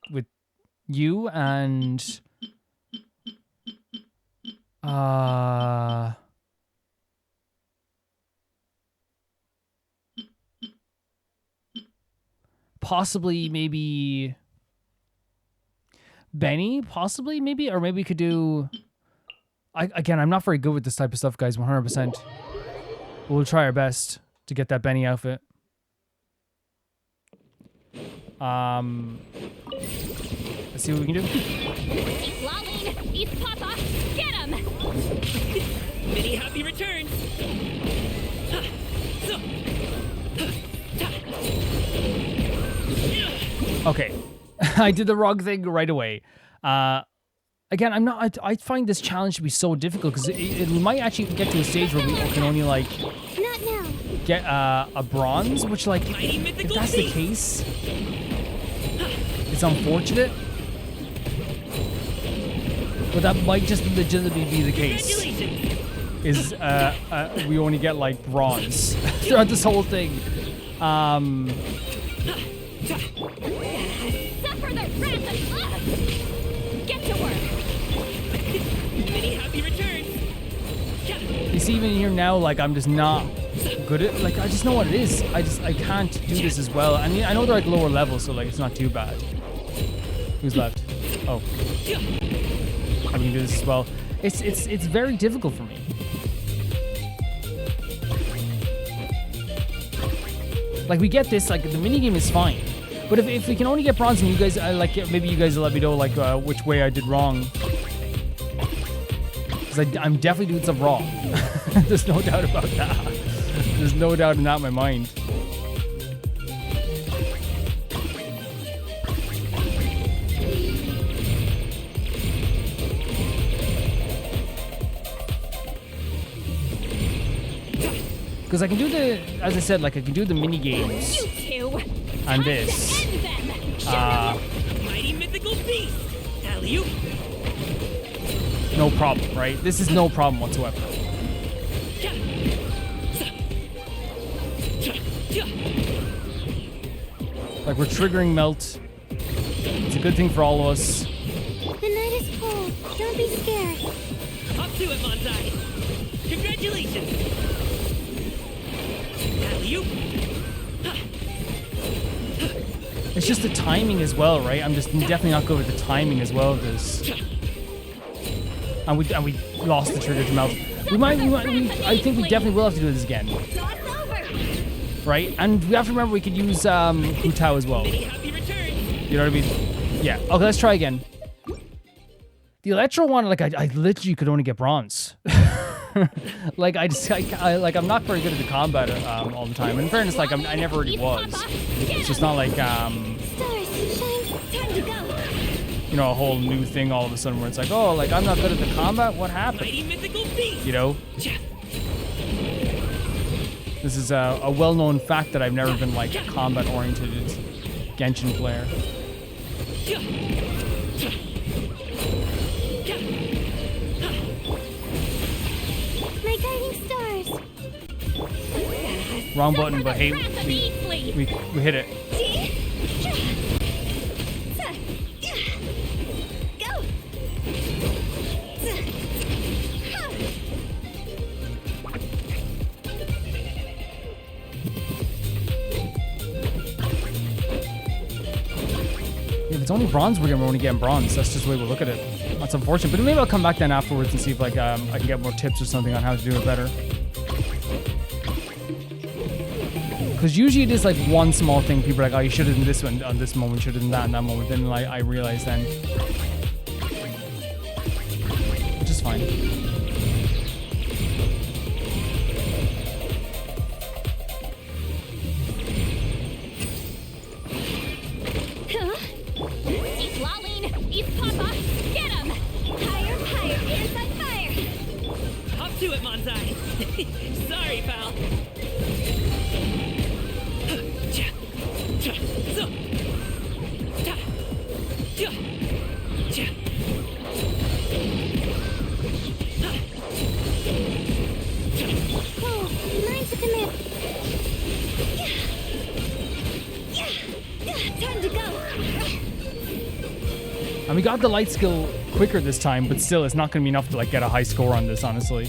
you and. Possibly, maybe Benny, possibly, maybe, or maybe we could do. Again, I'm not very good with this type of stuff, guys. 100%. We'll try our best to get that Benny outfit. Let's see what we can do. He's lolling! He's Papa! Get him! Many happy returns! Okay. I did the wrong thing right away. again, I'm not. I find this challenge to be so difficult because we might actually get to a stage where we can only like Not now. get a bronze, which like if that's the case, it's unfortunate. But that might just legitimately be the case. Is we only get like bronze throughout this whole thing. Suffer the wrath of love. Get to work. Many happy returns. You see, even here now, like I'm just not good at. Like I just know what it is. I can't do this as well. I mean, I know they're like lower levels, so like it's not too bad. Who's left? Oh, I can do this as well. It's very difficult for me. Like we get this, like the minigame is fine. But if we can only get bronze and you guys, like maybe you guys will let me know like which way I did wrong. Because I'm definitely doing something wrong. There's no doubt about that. There's no doubt in that in my mind. Because I can do the, as I said, like I can do the mini games and this. Mighty mythical beast. Alley-oop. No problem, right? This is no problem whatsoever. Like we're triggering melt. It's a good thing for all of us. The night is cold. Don't be scared. Up to it, Monzai. Congratulations. Alley-oop. It's just the timing as well, right? I'm just definitely not good with the timing as well of this. And we lost the trigger to melt. I think we definitely will have to do this again. Right? And we have to remember we could use Hu Tao as well. You know what I mean? Yeah. Okay, let's try again. The Electro one, like I literally could only get bronze. Like I'm not very good at the combat all the time. In fairness, like I never really was. It's just not like you know, a whole new thing all of a sudden where it's like, oh, like I'm not good at the combat. What happened? You know. This is a well-known fact that I've never been like a combat-oriented Genshin player. My guiding stars. Wrong button, but hey, we hit it. If it's only bronze, we're only getting bronze. That's just the way we look at it. That's unfortunate, but maybe I'll come back then afterwards and see if like I can get more tips or something on how to do it better. Because usually it is like one small thing. People are like, oh, you should have done this one on this moment, should have done that in that moment. Then like I realize then, which is fine. He's lolling. He's Papa. Get him. Higher, higher. Inside fire. Up to it, Monzai. Sorry, pal. Oh, mine's a command. Time to go. And we got the light skill quicker this time, but still, it's not going to be enough to like get a high score on this, honestly.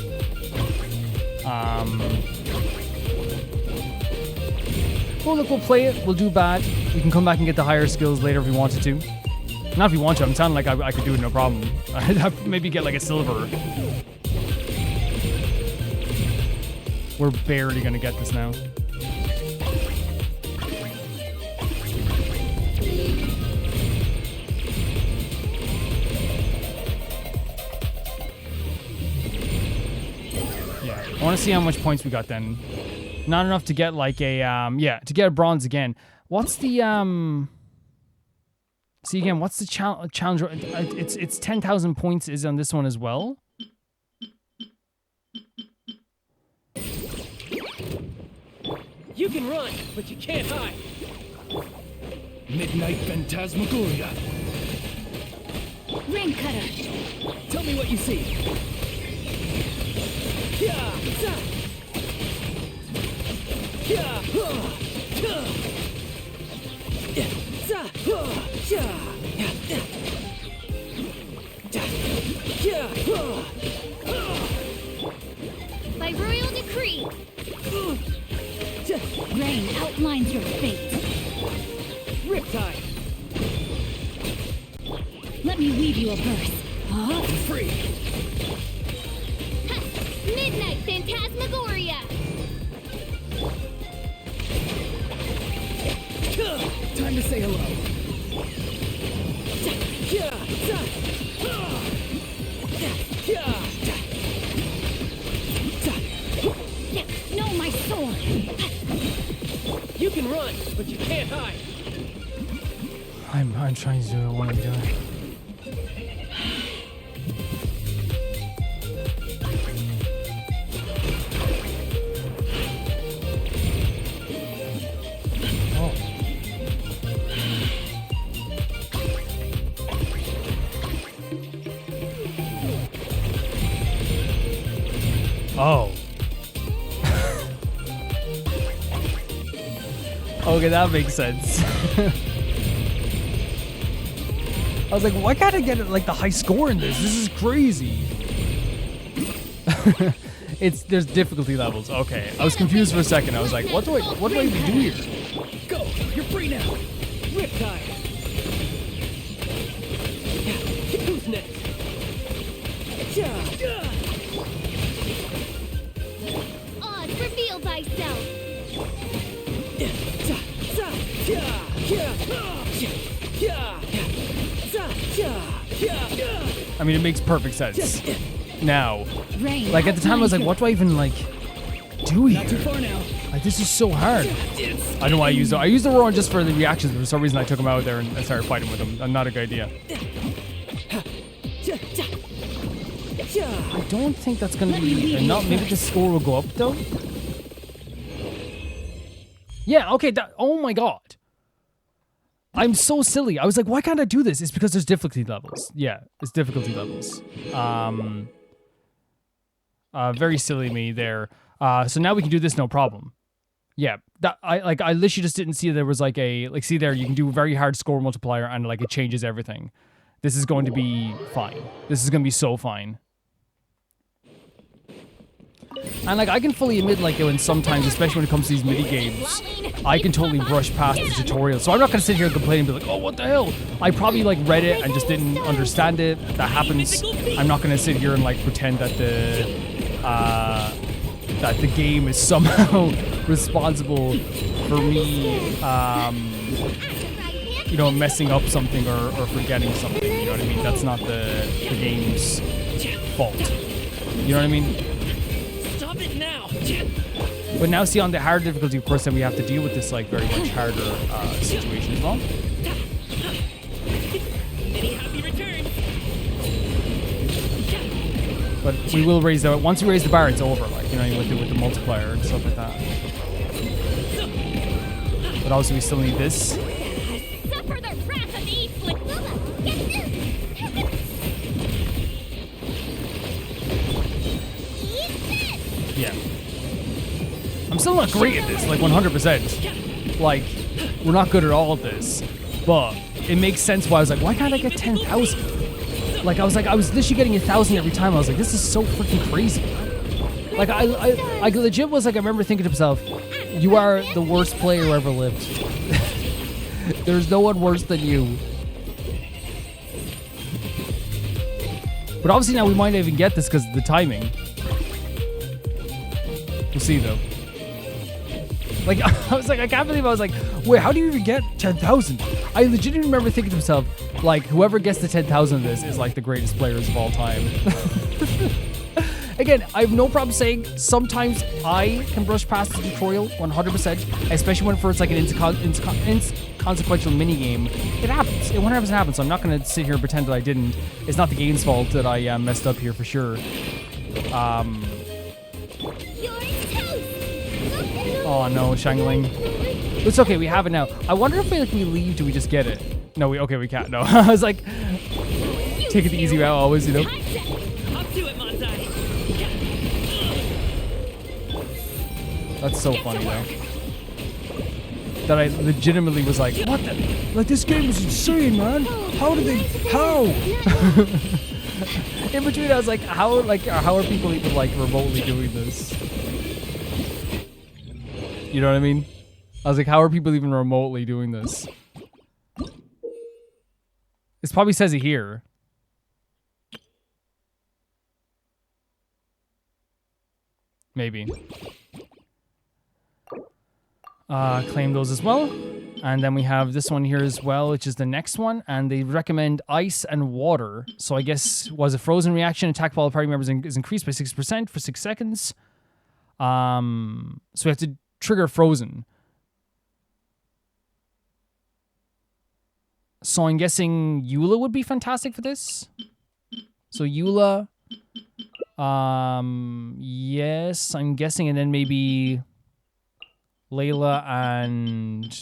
Well, look, we'll play it. We'll do bad. We can come back and get the higher skills later if we wanted to. Not if we want to. I'm sounding like I could do it no problem. I'd maybe get like a silver. We're barely going to get this now. I want to see how much points we got then. Not enough to get like a, to get a bronze again. What's the, See again, what's the challenge? It's 10,000 points is on this one as well. You can run, but you can't hide. Midnight Phantasmagoria. Rain Cutter. Tell me what you see. Yeah, yeah, By royal decree, rain outlines your fate. Riptide. Let me weave you a verse. I'm free. Ha! Midnight Phantasmagoria. Time to say hello. No, my sword. You can run, but you can't hide. I'm trying to do what I'm doing. Oh. Okay, that makes sense. I was like, why can't I get like the high score in this? This is crazy. There's difficulty levels. Okay, I was confused for a second. I was like, what do I even do here? Go, you're free now. Riptide. Who's next? Oz, reveal thyself. I mean, it makes perfect sense. Now, Rain like at the time, I was like, what do I even like do here? Not too far now. Like, this is so hard. I know why I used the Rowan just for the reactions, but for some reason I took him out there and I started fighting with him. Not a good idea. I don't think that's gonna be enough. Maybe the score will go up though. Yeah, okay, oh my god. I'm so silly. I was like, why can't I do this? It's because there's difficulty levels. Yeah, it's difficulty levels. Very silly me there. So now we can do this no problem. Yeah, I literally just didn't see there was like see there, you can do a very hard score multiplier and like it changes everything. This is going to be fine. This is going to be so fine. And like I can fully admit like when sometimes, especially when it comes to these mini games, I can totally brush past the tutorial. So I'm not gonna sit here and complain and be like, oh, what the hell? I probably like read it and just didn't understand it. That happens. I'm not gonna sit here and like pretend that the game is somehow responsible for me, you know, messing up something or forgetting something. You know what I mean? That's not the game's fault. You know what I mean? But now, see, on the hard difficulty, of course, then we have to deal with this like very much harder situation as well. Many happy returns. But we will raise the once we raise the bar, it's over. Like, you know, with the multiplier and stuff like that. But also, we still need this. Suffer the wrath of Eastwood. Yeah. I'm still not great at this, like 100%. Like, we're not good at all at this. But it makes sense why I was like, why can't I get 10,000? Like, I was literally getting 1,000 every time. I was like, this is so freaking crazy. Like, I legit was like, I remember thinking to myself, you are the worst player who ever lived. There's no one worse than you. But obviously now we might not even get this because of the timing. We'll see though. Like, I was like, I can't believe I was like, wait, how do you even get 10,000? I legitimately remember thinking to myself, like, whoever gets the 10,000 of this is like the greatest players of all time. Again, I have no problem saying sometimes I can brush past the tutorial 100%, especially when it's like an consequential minigame. It happens. It 100% happens, so I'm not going to sit here and pretend that I didn't. It's not the game's fault that I messed up here for sure. Oh no, Shangling. It's okay, we have it now. I wonder if we leave, do we just get it? No, we can't. No. I was like, take it the easy route always, you know? That's so funny though. That I legitimately was like, what the? Like, this game is insane, man. How? In between, I was like, how are people even like remotely doing this? You know what I mean? I was like, how are people even remotely doing this? This probably says it here. Maybe. Claim those as well. And then we have this one here as well, which is the next one. And they recommend ice and water. So I guess was a frozen reaction. Attack while party members is increased by 6% for 6 seconds. So we have to trigger frozen. So I'm guessing Eula would be fantastic for this. So Eula. Yes, I'm guessing, and then maybe Layla and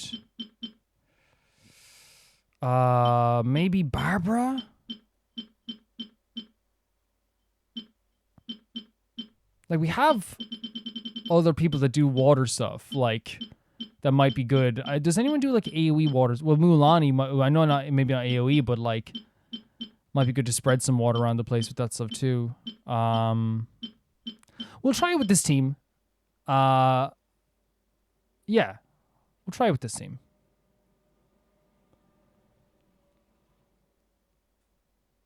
maybe Barbara. Like, we have other people that do water stuff, like that might be good. Does anyone do like AoE waters? Well, Mulan, I know maybe not AoE, but like might be good to spread some water around the place with that stuff too. We'll try it with this team. Yeah, we'll try it with this team.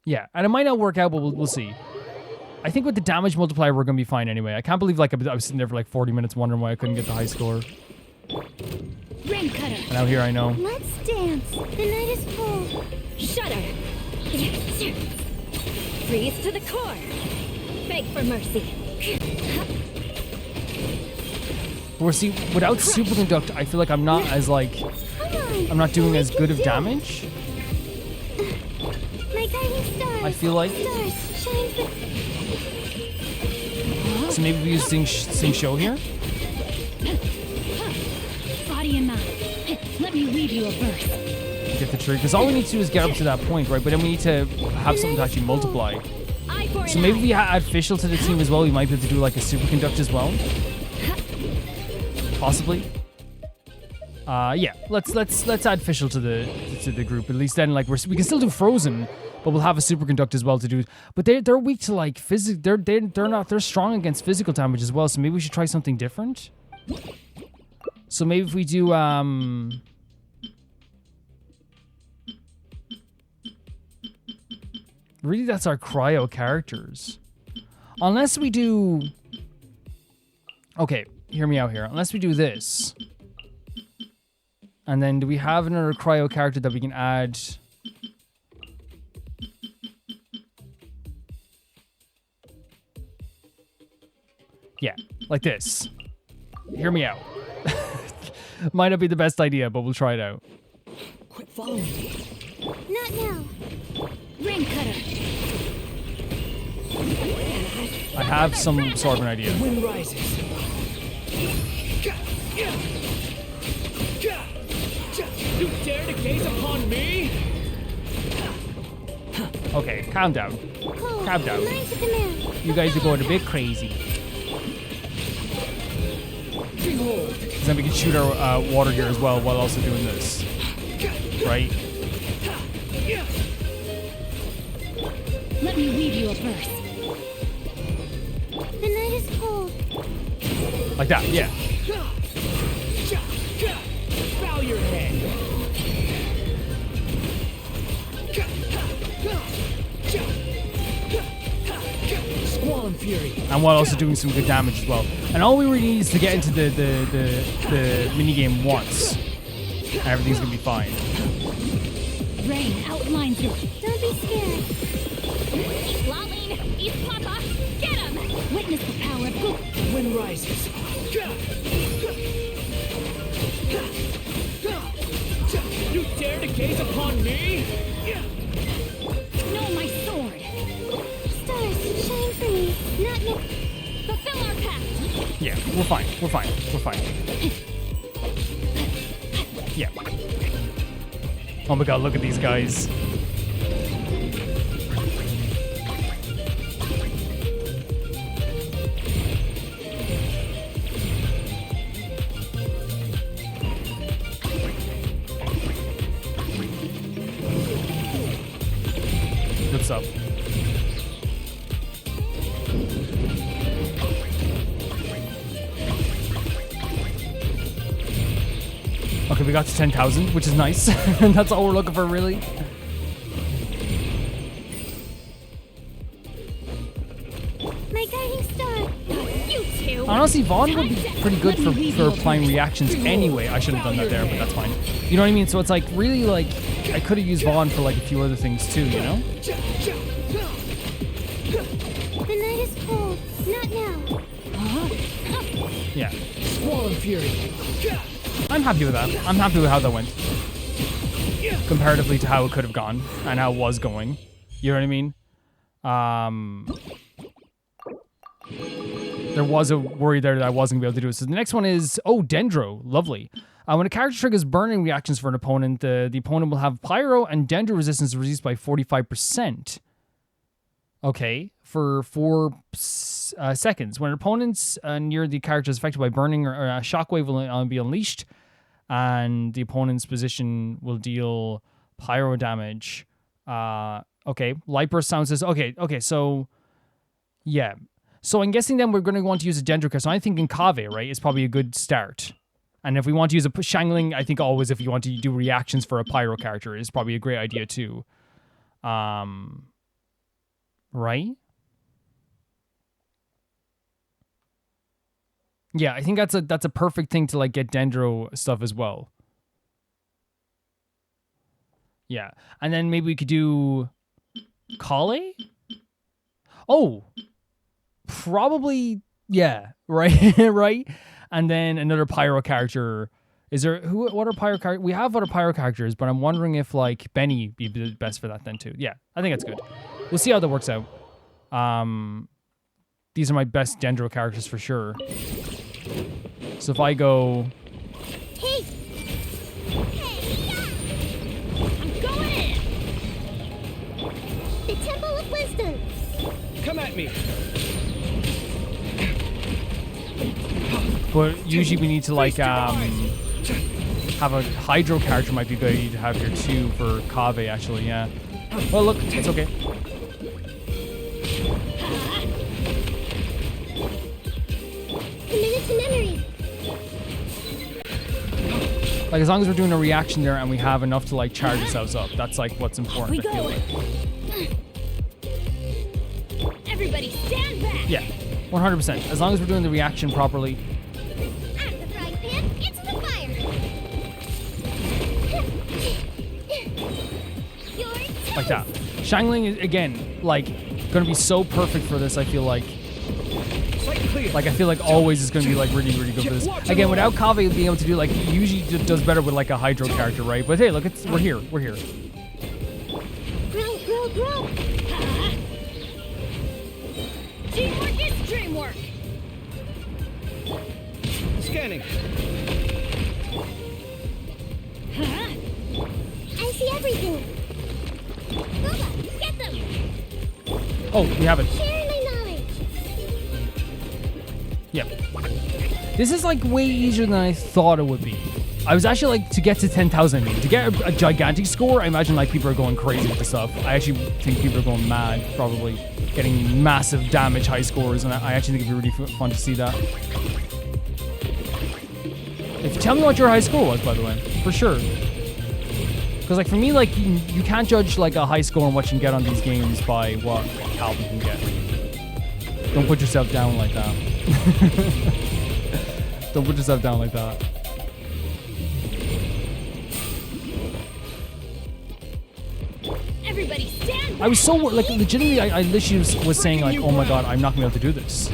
Yeah, and it might not work out, but we'll see. I think with the damage multiplier, we're going to be fine anyway. I can't believe like I was sitting there for like 40 minutes wondering why I couldn't get the high score. Rain cutter. And now here I know. Let's dance. The night is cold. Shudder. Freeze to the core. Beg for mercy. Well, see, without superconduct, I feel like I'm not as like, I'm not doing as good of damage. My guiding stars. I feel like. Stars shine for... So maybe we use Sing Show here? Body and mind. Let me read you a verse. Get the trigger. Because all we need to do is get up to that point, right? But then we need to have something to actually multiply. So maybe we add Fischl to the team as well. We might be able to do like a superconduct as well. Possibly. Yeah. Let's add Fischl to the group. At least then, like we can still do Frozen, but we'll have a superconduct as well to do. But they're weak to like they're strong against physical damage as well. So maybe we should try something different. So maybe if we do really, that's our cryo characters. Unless we do... Okay, hear me out here. Unless we do this. And then do we have another cryo character that we can add? Yeah, like this. Hear me out. Might not be the best idea, but we'll try it out. Quit following me. Not now. Rain cutter. I have some sort of an idea. The wind rises. You dare to gaze upon me? Okay, calm down. Cold. Calm down. Line to command. You guys are going a bit crazy. Behold. Because then we can shoot our water here as well while also doing this. Right? Let me read you a verse. The night is cold. Like that, yeah. Bow your head. Squall and fury. And while also doing some good damage as well. And all we really need is to get into the minigame once. And everything's gonna be fine. Rain outlines you. Don't be scared. He's lolling. He's Papa. Get him. Witness the power of Goop. The wind rises. You dare to gaze upon me? No, my sword. Stars, shine for me. Not now. Fulfill our pact. Yeah, we're fine. We're fine. We're fine. Yeah. Oh my god, look at these guys. What's up? Okay, we got to 10,000, which is nice. That's all we're looking for, really. My guiding star. You two. Honestly, Vaughn would be pretty good for applying reactions anyway. I should have done that there, but that's fine. You know what I mean? So it's like, really, like, I could have used Vaughn for like a few other things too, you know? The night is cold. Not now. Yeah. Swollen Fury. I'm happy with that. I'm happy with how that went. Comparatively to how it could have gone and how it was going. You know what I mean? There was a worry there that I wasn't going to be able to do it. So the next one is, Dendro. Lovely. When a character triggers burning reactions for an opponent, the opponent will have Pyro and Dendro resistance reduced by 45%. Okay, for 4 seconds. When an opponent's near the character is affected by burning, or a shockwave will be unleashed, and the opponent's position will deal Pyro damage. Okay, Light Burst sound says, okay, so, yeah. So I'm guessing then we're going to want to use a Dendro card. So I'm thinking Kave, right, is probably a good start. And if we want to use a Shangling, I think always if you want to do reactions for a Pyro character is probably a great idea too. Right? Yeah, I think that's a perfect thing to like get Dendro stuff as well. Yeah. And then maybe we could do Kale? Oh. Probably, yeah, right? Right? And then another Pyro character. Is there what are Pyro characters? We have other Pyro characters, but I'm wondering if like Benny be the best for that then too. Yeah, I think that's good. We'll see how that works out. These are my best Dendro characters for sure. So if I go, Hey, yeah. I'm going in. The Temple of Wisdom. Come at me. but usually we need to like have a Hydro character might be good to have here too for Kave actually. Yeah. Well, look, it's okay. Committed to memory. Like as long as we're doing a reaction there and we have enough to like charge ourselves up, that's like what's important. I feel like. Everybody stand back. Yeah, 100%. As long as we're doing the reaction properly. Out of the frying pan, into the fire. Like that. Shangling is again like gonna be so perfect for this. I feel like. Like I feel like always is going to be like really really good for this. Again, without Kave being able to do like usually does better with like a Hydro character, right? But hey, look, we're here. We're here. Grow, grow, grow. Teamwork is dreamwork. Scanning. I see everything. Booba, get them. Oh, we have it. Sharing my knowledge. Yep. This is like way easier than I thought it would be. I was actually like, to get to 10,000, I mean, to get a gigantic score, I imagine like people are going crazy with this stuff. I actually think people are going mad, probably getting massive damage high scores, and I actually think it'd be really fun to see that. Tell me what your high score was, by the way, for sure. Because like for me, like you can't judge like a high score on what you can get on these games by what Calvin can get. Don't put yourself down like that. Don't put yourself down like that. Everybody stand back. I was so like legitimately I literally was saying like, oh my god, I'm not gonna be able to do this.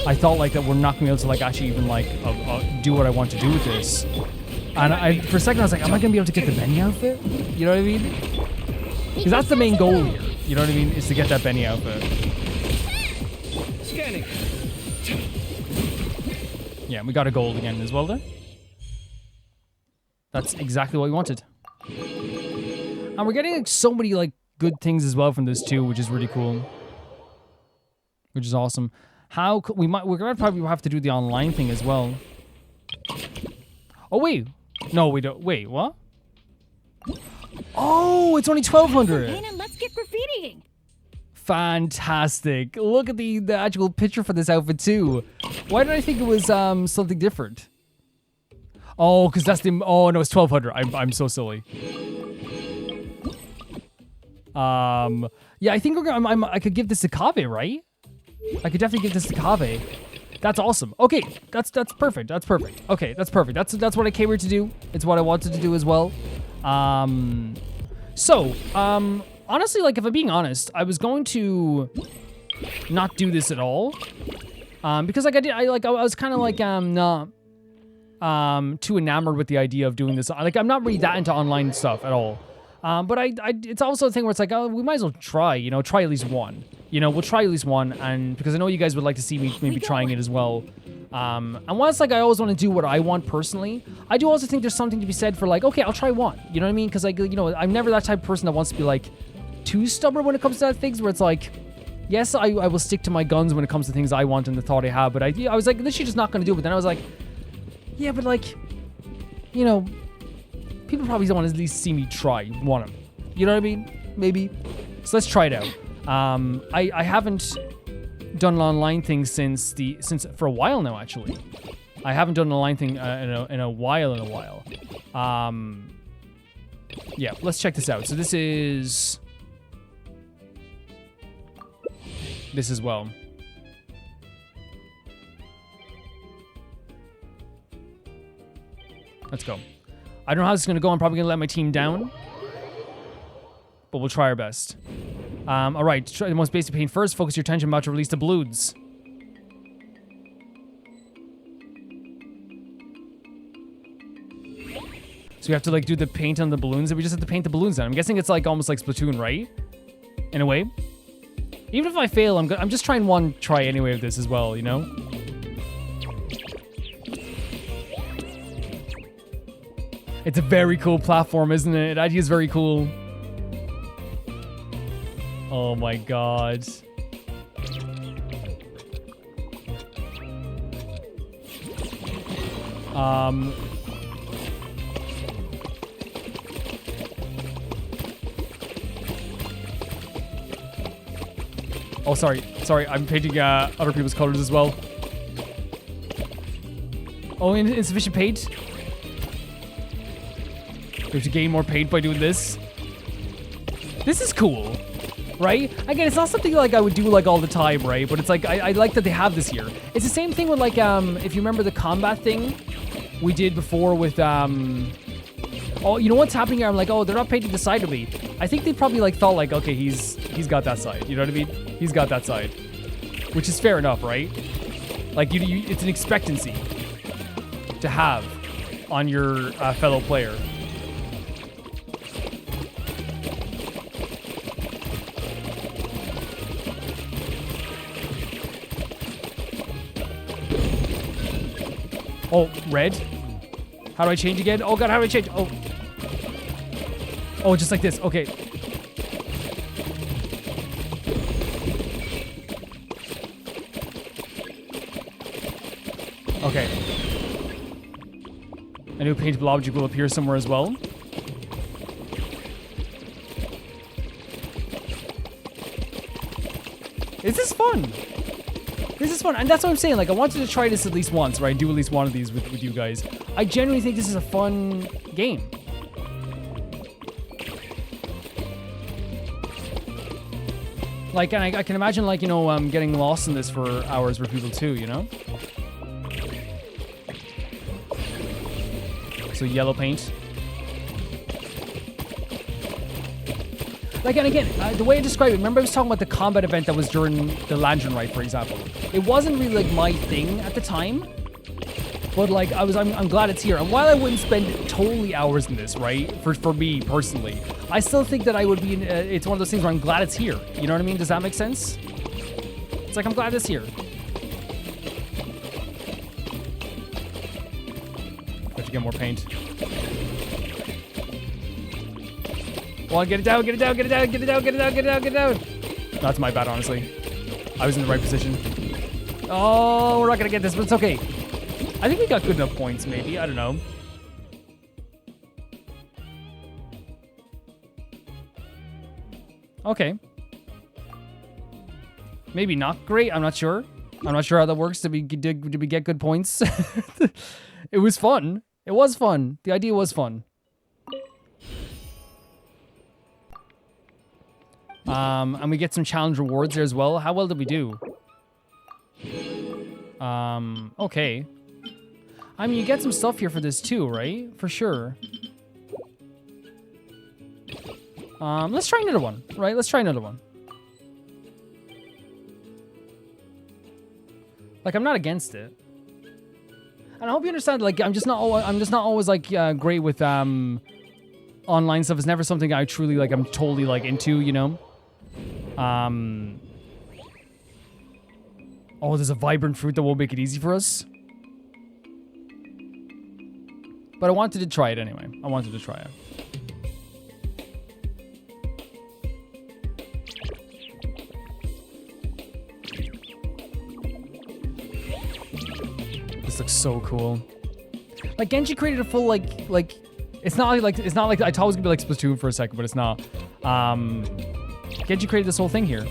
I thought like that we're not gonna be able to like actually even like do what I want to do with this. And for a second I was like, am I gonna be able to get the Benny outfit? You know what I mean? Because that's the main goal here. You know what I mean? Is to get that Benny outfit. Scanning. Yeah, we got a gold again as well there. That's exactly what we wanted. And we're getting like so many like good things as well from this too, which is really cool. Which is awesome. We're gonna probably have to do the online thing as well. Oh wait. No, we don't. Wait, what? Oh, it's only 1,200. Let's get graffitiing. Fantastic. Look at the actual picture for this outfit too. Why did I think it was something different? Oh, because that's the... Oh, no, it's 1,200. I'm so silly. Yeah, I think I could give this to Kaveh, right? I could definitely give this to Kaveh. That's awesome. Okay, that's perfect. That's perfect. Okay, that's perfect. That's what I came here to do. It's what I wanted to do as well. Honestly, like, if I'm being honest, I was going to not do this at all. Because like I was kind of like, not too enamored with the idea of doing this. Like, I'm not really that into online stuff at all. But it's also a thing where it's like, oh, we might as well try, try at least one. We'll try at least one, and because I know you guys would like to see me maybe trying it as well. And whilst like I always want to do what I want personally, I do also think there's something to be said for like, okay, I'll try one. You know what I mean? Because like, I'm never that type of person that wants to be like too stubborn when it comes to that things where it's like, yes, I will stick to my guns when it comes to things I want and the thought I have, but I was like, this shit is not going to do it. But then I was like, yeah, but like, people probably don't want to at least see me try one of them. You know what I mean? Maybe. So let's try it out. I haven't done an online thing since for a while now, actually. I haven't done an online thing in a while. Yeah, let's check this out. So this is as well. Let's go. I don't know how this is going to go. I'm probably going to let my team down. But we'll try our best. All right. Try the most basic paint first. Focus your attention. I'm about to release the balloons. So we have to like do the paint on the balloons. And we just have to paint the balloons then. I'm guessing it's like almost like Splatoon, right? In a way. Even if I fail, I'm just trying one try anyway of this as well, It's a very cool platform, isn't it? It actually is very cool. Oh my god. Oh, sorry. I'm painting other people's colors as well. Oh, insufficient paint? We have to gain more paint by doing this. This is cool, right? Again, it's not something like I would do like all the time, right? But it's like, I like that they have this here. It's the same thing with like, if you remember the combat thing we did before with, oh, you know what's happening here? I'm like, oh, they're not painting the side of me. I think they probably like thought like, okay, he's got that side. You know what I mean? He's got that side, which is fair enough, right? Like it's an expectancy to have on your fellow player. Oh, red. How do I change again? Oh god, how do I change? Oh, just like this. Okay. Okay. A new paintable object will appear somewhere as well. This is fun. This is fun, and that's what I'm saying. Like, I wanted to try this at least once, right? Do at least one of these with you guys. I genuinely think this is a fun game. Like, and I can imagine, like, getting lost in this for hours for people too, So yellow paint. Like, and again, the way I described it, remember I was talking about the combat event that was during the Lantern Rite, for example. It wasn't really like my thing at the time. But like, I'm glad it's here. And while I wouldn't spend totally hours in this, right? For me personally, I still think that I would be. It's one of those things where I'm glad it's here. You know what I mean? Does that make sense? It's like I'm glad it's here. Got to get more paint. Come on, get it down, get it down, get it down, get it down, get it down, get it down, get it down. That's my bad, honestly. I was in the right position. Oh, we're not gonna get this, but it's okay. I think we got good enough points, maybe. I don't know. Okay. Maybe not great. I'm not sure. I'm not sure how that works. Did we get good points? It was fun. It was fun. The idea was fun. And we get some challenge rewards there as well. How well did we do? Okay. I mean, you get some stuff here for this too, right? For sure. Let's try another one, right? Let's try another one. Like, I'm not against it. And I hope you understand, like, I'm just not always like great with online stuff. It's never something I truly like. I'm totally like into, you know. Oh, there's a vibrant fruit that will make it easy for us. But I wanted to try it anyway. I wanted to try it. This looks so cool. Like Genshin created a full like it's not like I thought it was gonna be like Splatoon for a second, but it's not. Genshin created this whole thing here.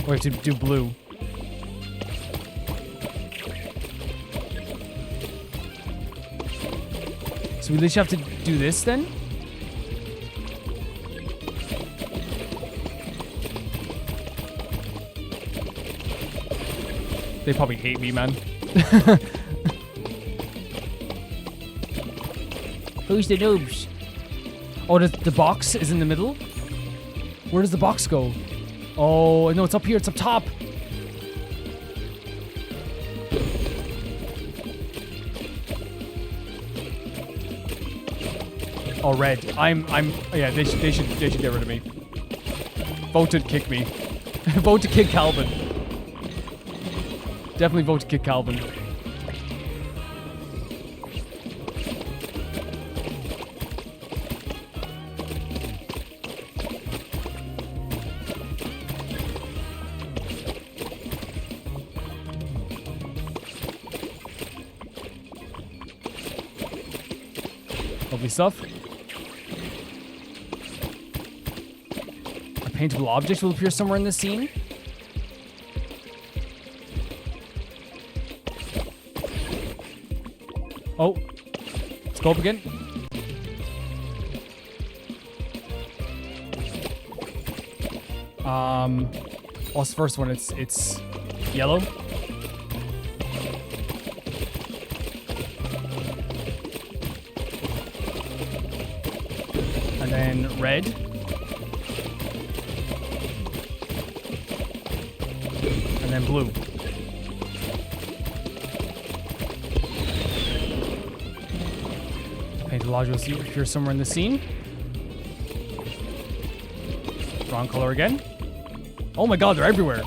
We have to do blue. So we at least have to do this then? They probably hate me, man. Who's the noobs? Oh, the box is in the middle? Where does the box go? Oh, no, it's up here. It's up top. Oh, red. Yeah, they should get rid of me. Vote to kick me. Vote to kick Calvin. Definitely vote to kick Calvin. Lovely stuff. A paintable object will appear somewhere in this scene. Oh, let's go up again. What's the first one? It's yellow. And then red. And then blue. Paint the lodge will see if you're somewhere in the scene. Wrong color again. Oh my god, they're everywhere.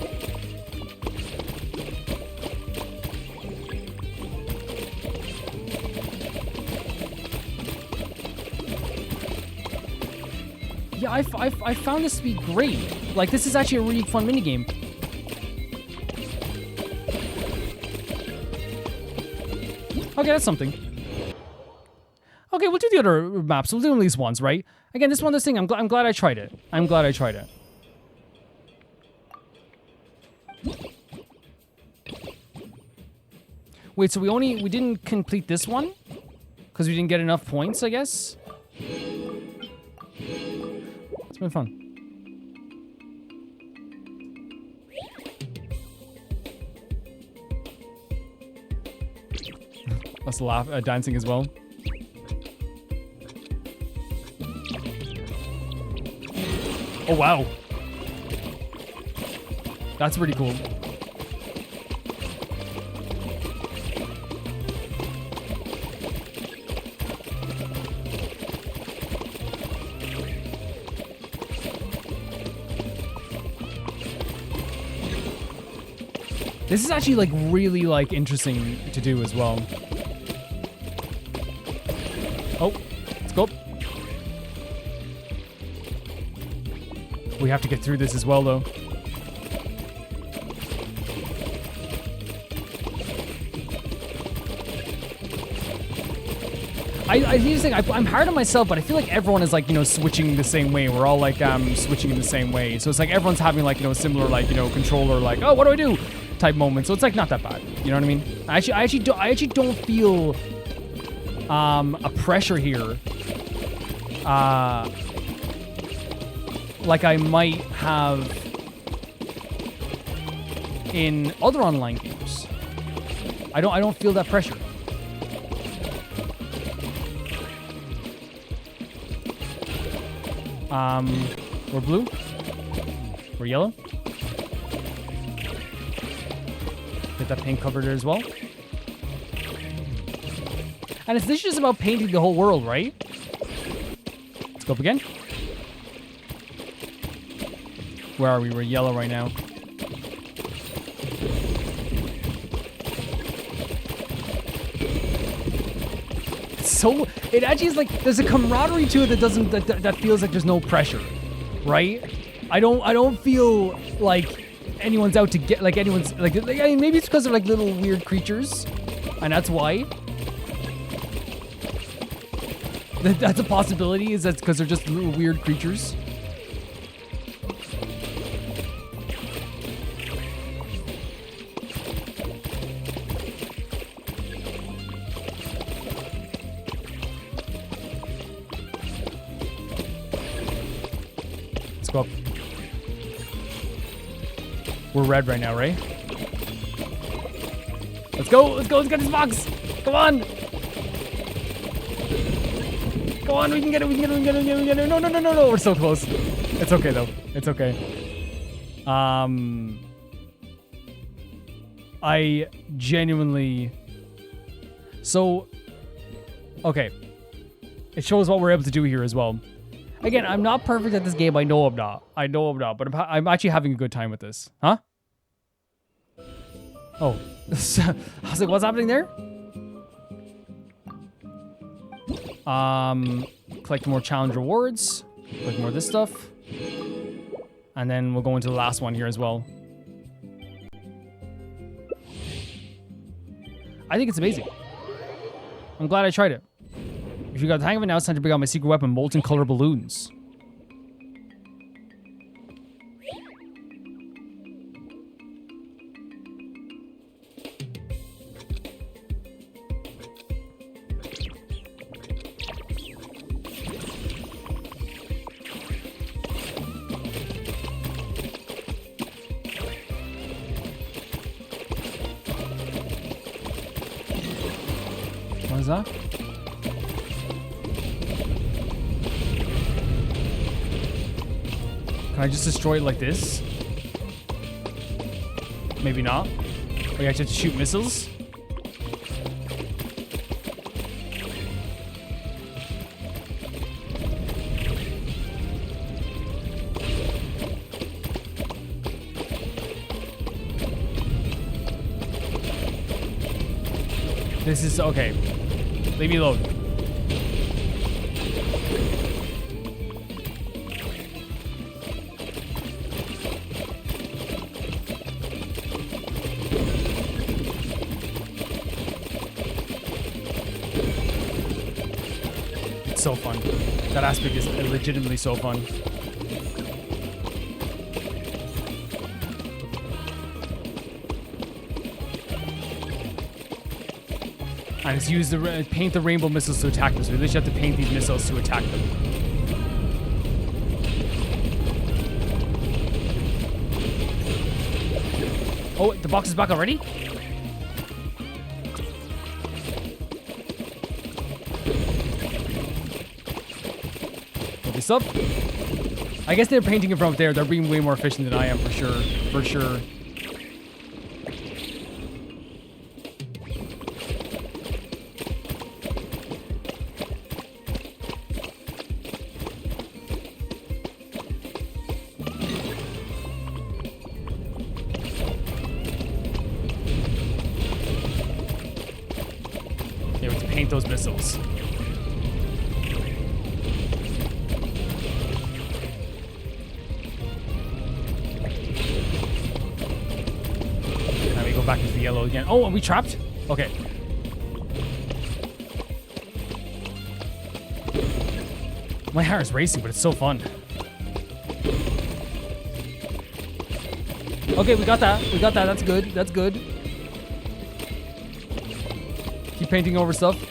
Yeah, I found this to be great. Like, this is actually a really fun minigame. Okay, that's something. Okay, we'll do the other maps. We'll do them at least once, right? Again, this one, this thing, I'm glad I tried it. I'm glad I tried it. Wait, so we didn't complete this one? Because we didn't get enough points, I guess? It's been fun. Let's laugh at dancing as well. Oh, wow. That's pretty cool. This is actually like really like interesting to do as well. Oh, let's go. We have to get through this as well, though. I think I'm hard on myself, but I feel like everyone is like, you know, switching the same way. We're all like switching in the same way. So it's like everyone's having like, you know, similar like, you know, controller like, oh, what do I do? Type moment. So it's like not that bad. You know what I mean? I actually don't feel a pressure here. Like I might have in other online games. I don't feel that pressure. We're blue. We're yellow. Get that paint covered as well. And it's just about painting the whole world, right? Let's go up again. Where are we? We're yellow right now. So it actually is like there's a camaraderie to it that feels like there's no pressure, right? I don't feel like anyone's out to get like anyone's like I mean, maybe it's because they're like little weird creatures, and that's why. That's a possibility. Is that because they're just little weird creatures? Go up. We're red right now, right? Let's go, let's get this box. Come on. Come on, we can get it, we can get it. No, we're so close. It's okay though, it's okay. I genuinely, so, okay. It shows what we're able to do here as well. Again, I'm not perfect at this game. I know I'm not, but I'm actually having a good time with this. Huh? Oh. I was like, what's happening there? Collect more challenge rewards. Collect more of this stuff. And then we'll go into the last one here as well. I think it's amazing. I'm glad I tried it. If you got the hang of it now, it's time to bring out my secret weapon, molten color balloons. What is that? Can I just destroy it like this? Maybe not. Oh, you actually have to shoot missiles? This is okay. Leave me alone. So fun. That aspect is legitimately so fun. And it's used to paint the rainbow missiles to attack them. So we literally have to paint these missiles to attack them. Oh, the box is back already? This up. I guess they're painting it from up there. They're being way more efficient than I am, for sure. For sure. Yeah, we have to paint those missiles. Go back into the yellow again. Oh, are we trapped? Okay. My hair is racing, but it's so fun. Okay, we got that. We got that. That's good. That's good. Keep painting over stuff.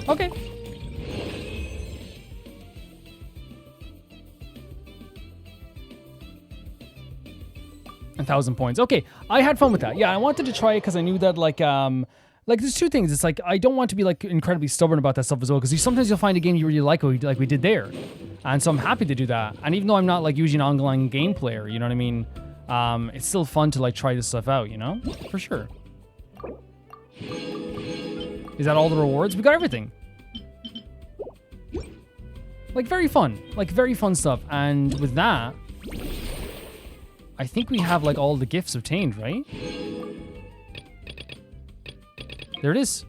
Okay. 1,000 points. Okay, I had fun with that. Yeah, I wanted to try it because I knew that like there's two things. It's like I don't want to be like incredibly stubborn about that stuff as well, because sometimes you'll find a game you really like we did there, and so I'm happy to do that. And even though I'm not like usually an online game player, you know what I mean, it's still fun to like try this stuff out, you know, for sure. Is that all the rewards? We got everything. Like very fun stuff. And with that, I think we have like all the gifts obtained, right? There it is.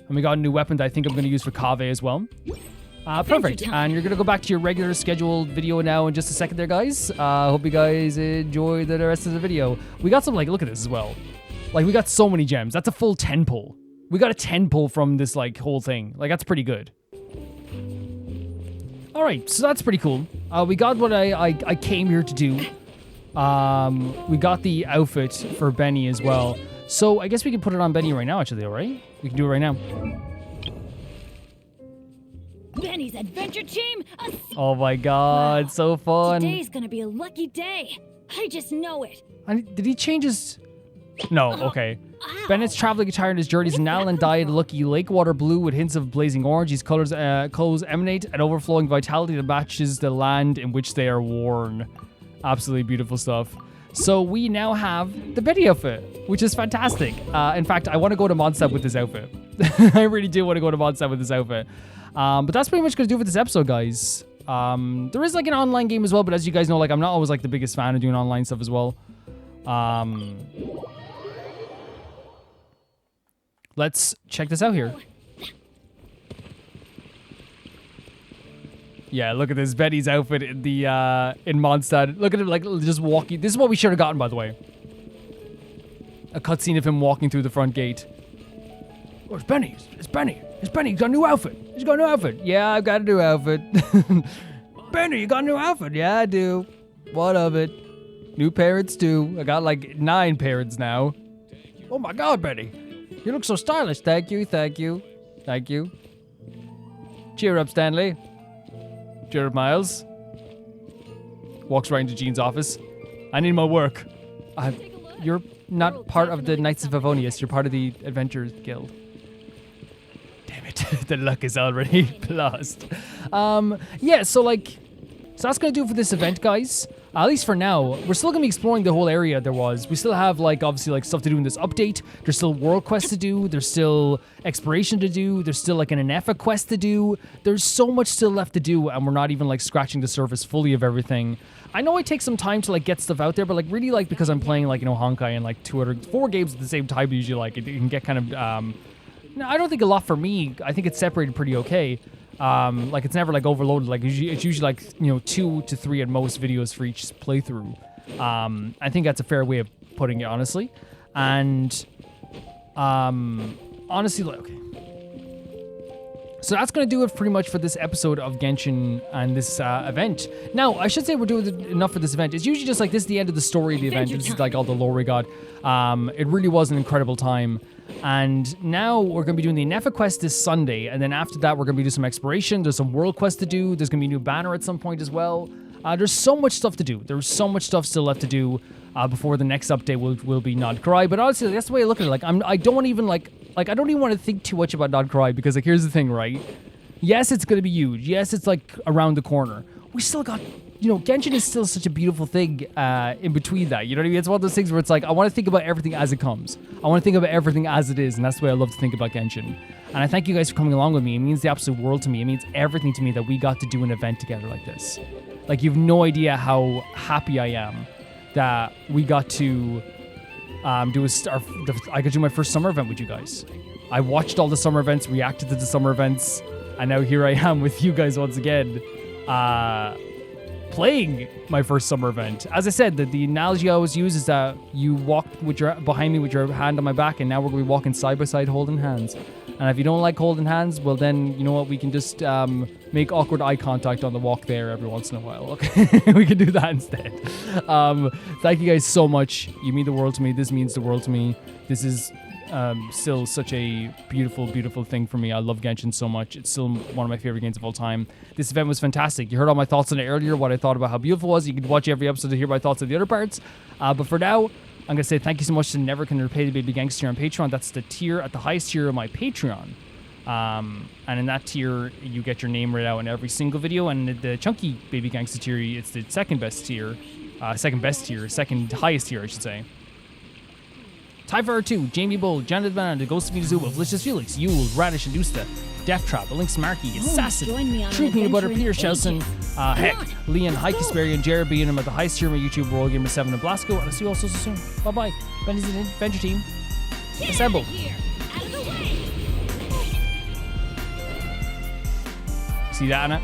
And we got a new weapon that I think I'm going to use for Kave as well. Perfect. And you're going to go back to your regular scheduled video now in just a second there, guys. Hope you guys enjoy the rest of the video. We got some, like, look at this as well. Like, we got so many gems. That's a full 10 pull. We got a 10 pull from this, like, whole thing. Like, that's pretty good. All right, so that's pretty cool. We got what I came here to do. We got the outfit for Benny as well. So I guess we can put it on Benny right now, actually, all right? We can do it right now. Benny's adventure team. Oh my god, wow. So fun. Today's gonna be a lucky day. I just know it. Did he change his... No, okay. Bennett's traveling attire in his journey is an Allen dyed lucky lake water blue with hints of blazing orange. His clothes emanate an overflowing vitality that matches the land in which they are worn. Absolutely beautiful stuff. So we now have the Benny outfit, which is fantastic. In fact, I want to go to Mondstadt with this outfit. I really do want to go to Mondstadt with this outfit. But that's pretty much going to do it for this episode, guys. There is like an online game as well, but as you guys know, like I'm not always like the biggest fan of doing online stuff as well. Let's check this out here. Yeah, look at this Benny's outfit in the in Mondstadt. Look at him like just walking. This is what we should have gotten, by the way. A cutscene of him walking through the front gate. Oh, it's Benny. It's Benny. It's Benny. He's got a new outfit. He's got a new outfit. Yeah, I've got a new outfit. Benny, you got a new outfit? Yeah, I do. What of it? New parents too. I got like 9 parents now. Oh my God, Benny. You look so stylish. Thank you. Thank you. Thank you. Cheer up, Stanley. Cheer up, Miles. Walks right into Jean's office. I need more work. You're not part of the Knights of Favonius. You're part of the Adventurers Guild. Damn it. The luck is already lost. Yeah, so that's going to do it for this event, guys. At least for now. We're still going to be exploring the whole area there was. We still have, like, obviously, like, stuff to do in this update. There's still world quests to do. There's still exploration to do. There's still, like, an Anefa quest to do. There's so much still left to do, and we're not even, like, scratching the surface fully of everything. I know it takes some time to, like, get stuff out there, but, like, really, like, because I'm playing, like, you know, Honkai and, like, 4 games at the same time, usually, like, it can get kind of, I don't think a lot for me. I think it's separated pretty okay. Like it's never like overloaded. Like it's usually like, you know, 2 to 3 at most videos for each playthrough. I think that's a fair way of putting it, honestly. And honestly, like, okay. So that's going to do it pretty much for this episode of Genshin and this event. Now, I should say we're doing enough for this event. It's usually just like this is the end of the story of the event. This is like all the lore we got. It really was an incredible time. And now we're going to be doing the Anefa quest this Sunday. And then after that, we're going to be doing some exploration. There's some world quests to do. There's going to be a new banner at some point as well. There's so much stuff to do. There's so much stuff still left to do before the next update will be Not Cry. But honestly, that's the way I look at it. Like, I don't even want to think too much about Not Cry because, like, here's the thing, right? Yes, it's going to be huge. Yes, it's like around the corner. We still got, Genshin is still such a beautiful thing in between that. You know what I mean? It's one of those things where it's like, I want to think about everything as it comes. I want to think about everything as it is, and that's the way I love to think about Genshin. And I thank you guys for coming along with me. It means the absolute world to me. It means everything to me that we got to do an event together like this. Like, you've no idea how happy I am that we got to I got to do my first summer event with you guys. I watched all the summer events, reacted to the summer events, and now here I am with you guys once again, playing my first summer event. As I said, the analogy I always use is that you walked behind me with your hand on my back, and now we're going to be walking side by side holding hands. And if you don't like holding hands, well then, you know what, we can just make awkward eye contact on the walk there every once in a while, okay? We can do that instead. Thank you guys so much. You mean the world to me. This means the world to me. This is still such a beautiful, beautiful thing for me. I love Genshin so much. It's still one of my favorite games of all time. This event was fantastic. You heard all my thoughts on it earlier, what I thought about how beautiful it was. You can watch every episode to hear my thoughts on the other parts. But for now, I'm going to say thank you so much to Never Can Repay the Baby Gangster on Patreon. That's the tier at the highest tier of my Patreon. And in that tier, you get your name read out in every single video. And the Chunky Baby Gangster tier, it's the second highest tier, I should say. Typhar 2, Jamie Bull, Janet Van, The Ghost of Mizuba, Delicious Felix, Yule, Radish and Dusta, Death Trap, Lynx Markey, Assassin, True Peanut Butter, Peter Shelson, Heck, Leon, Hike Kasparian, Jared being him at the highest tier of my YouTube, Royal Gamer 7 and Blasco, and I'll see you all so soon. Bye bye. Benny's in Adventure Team. Assemble. See that, Anna?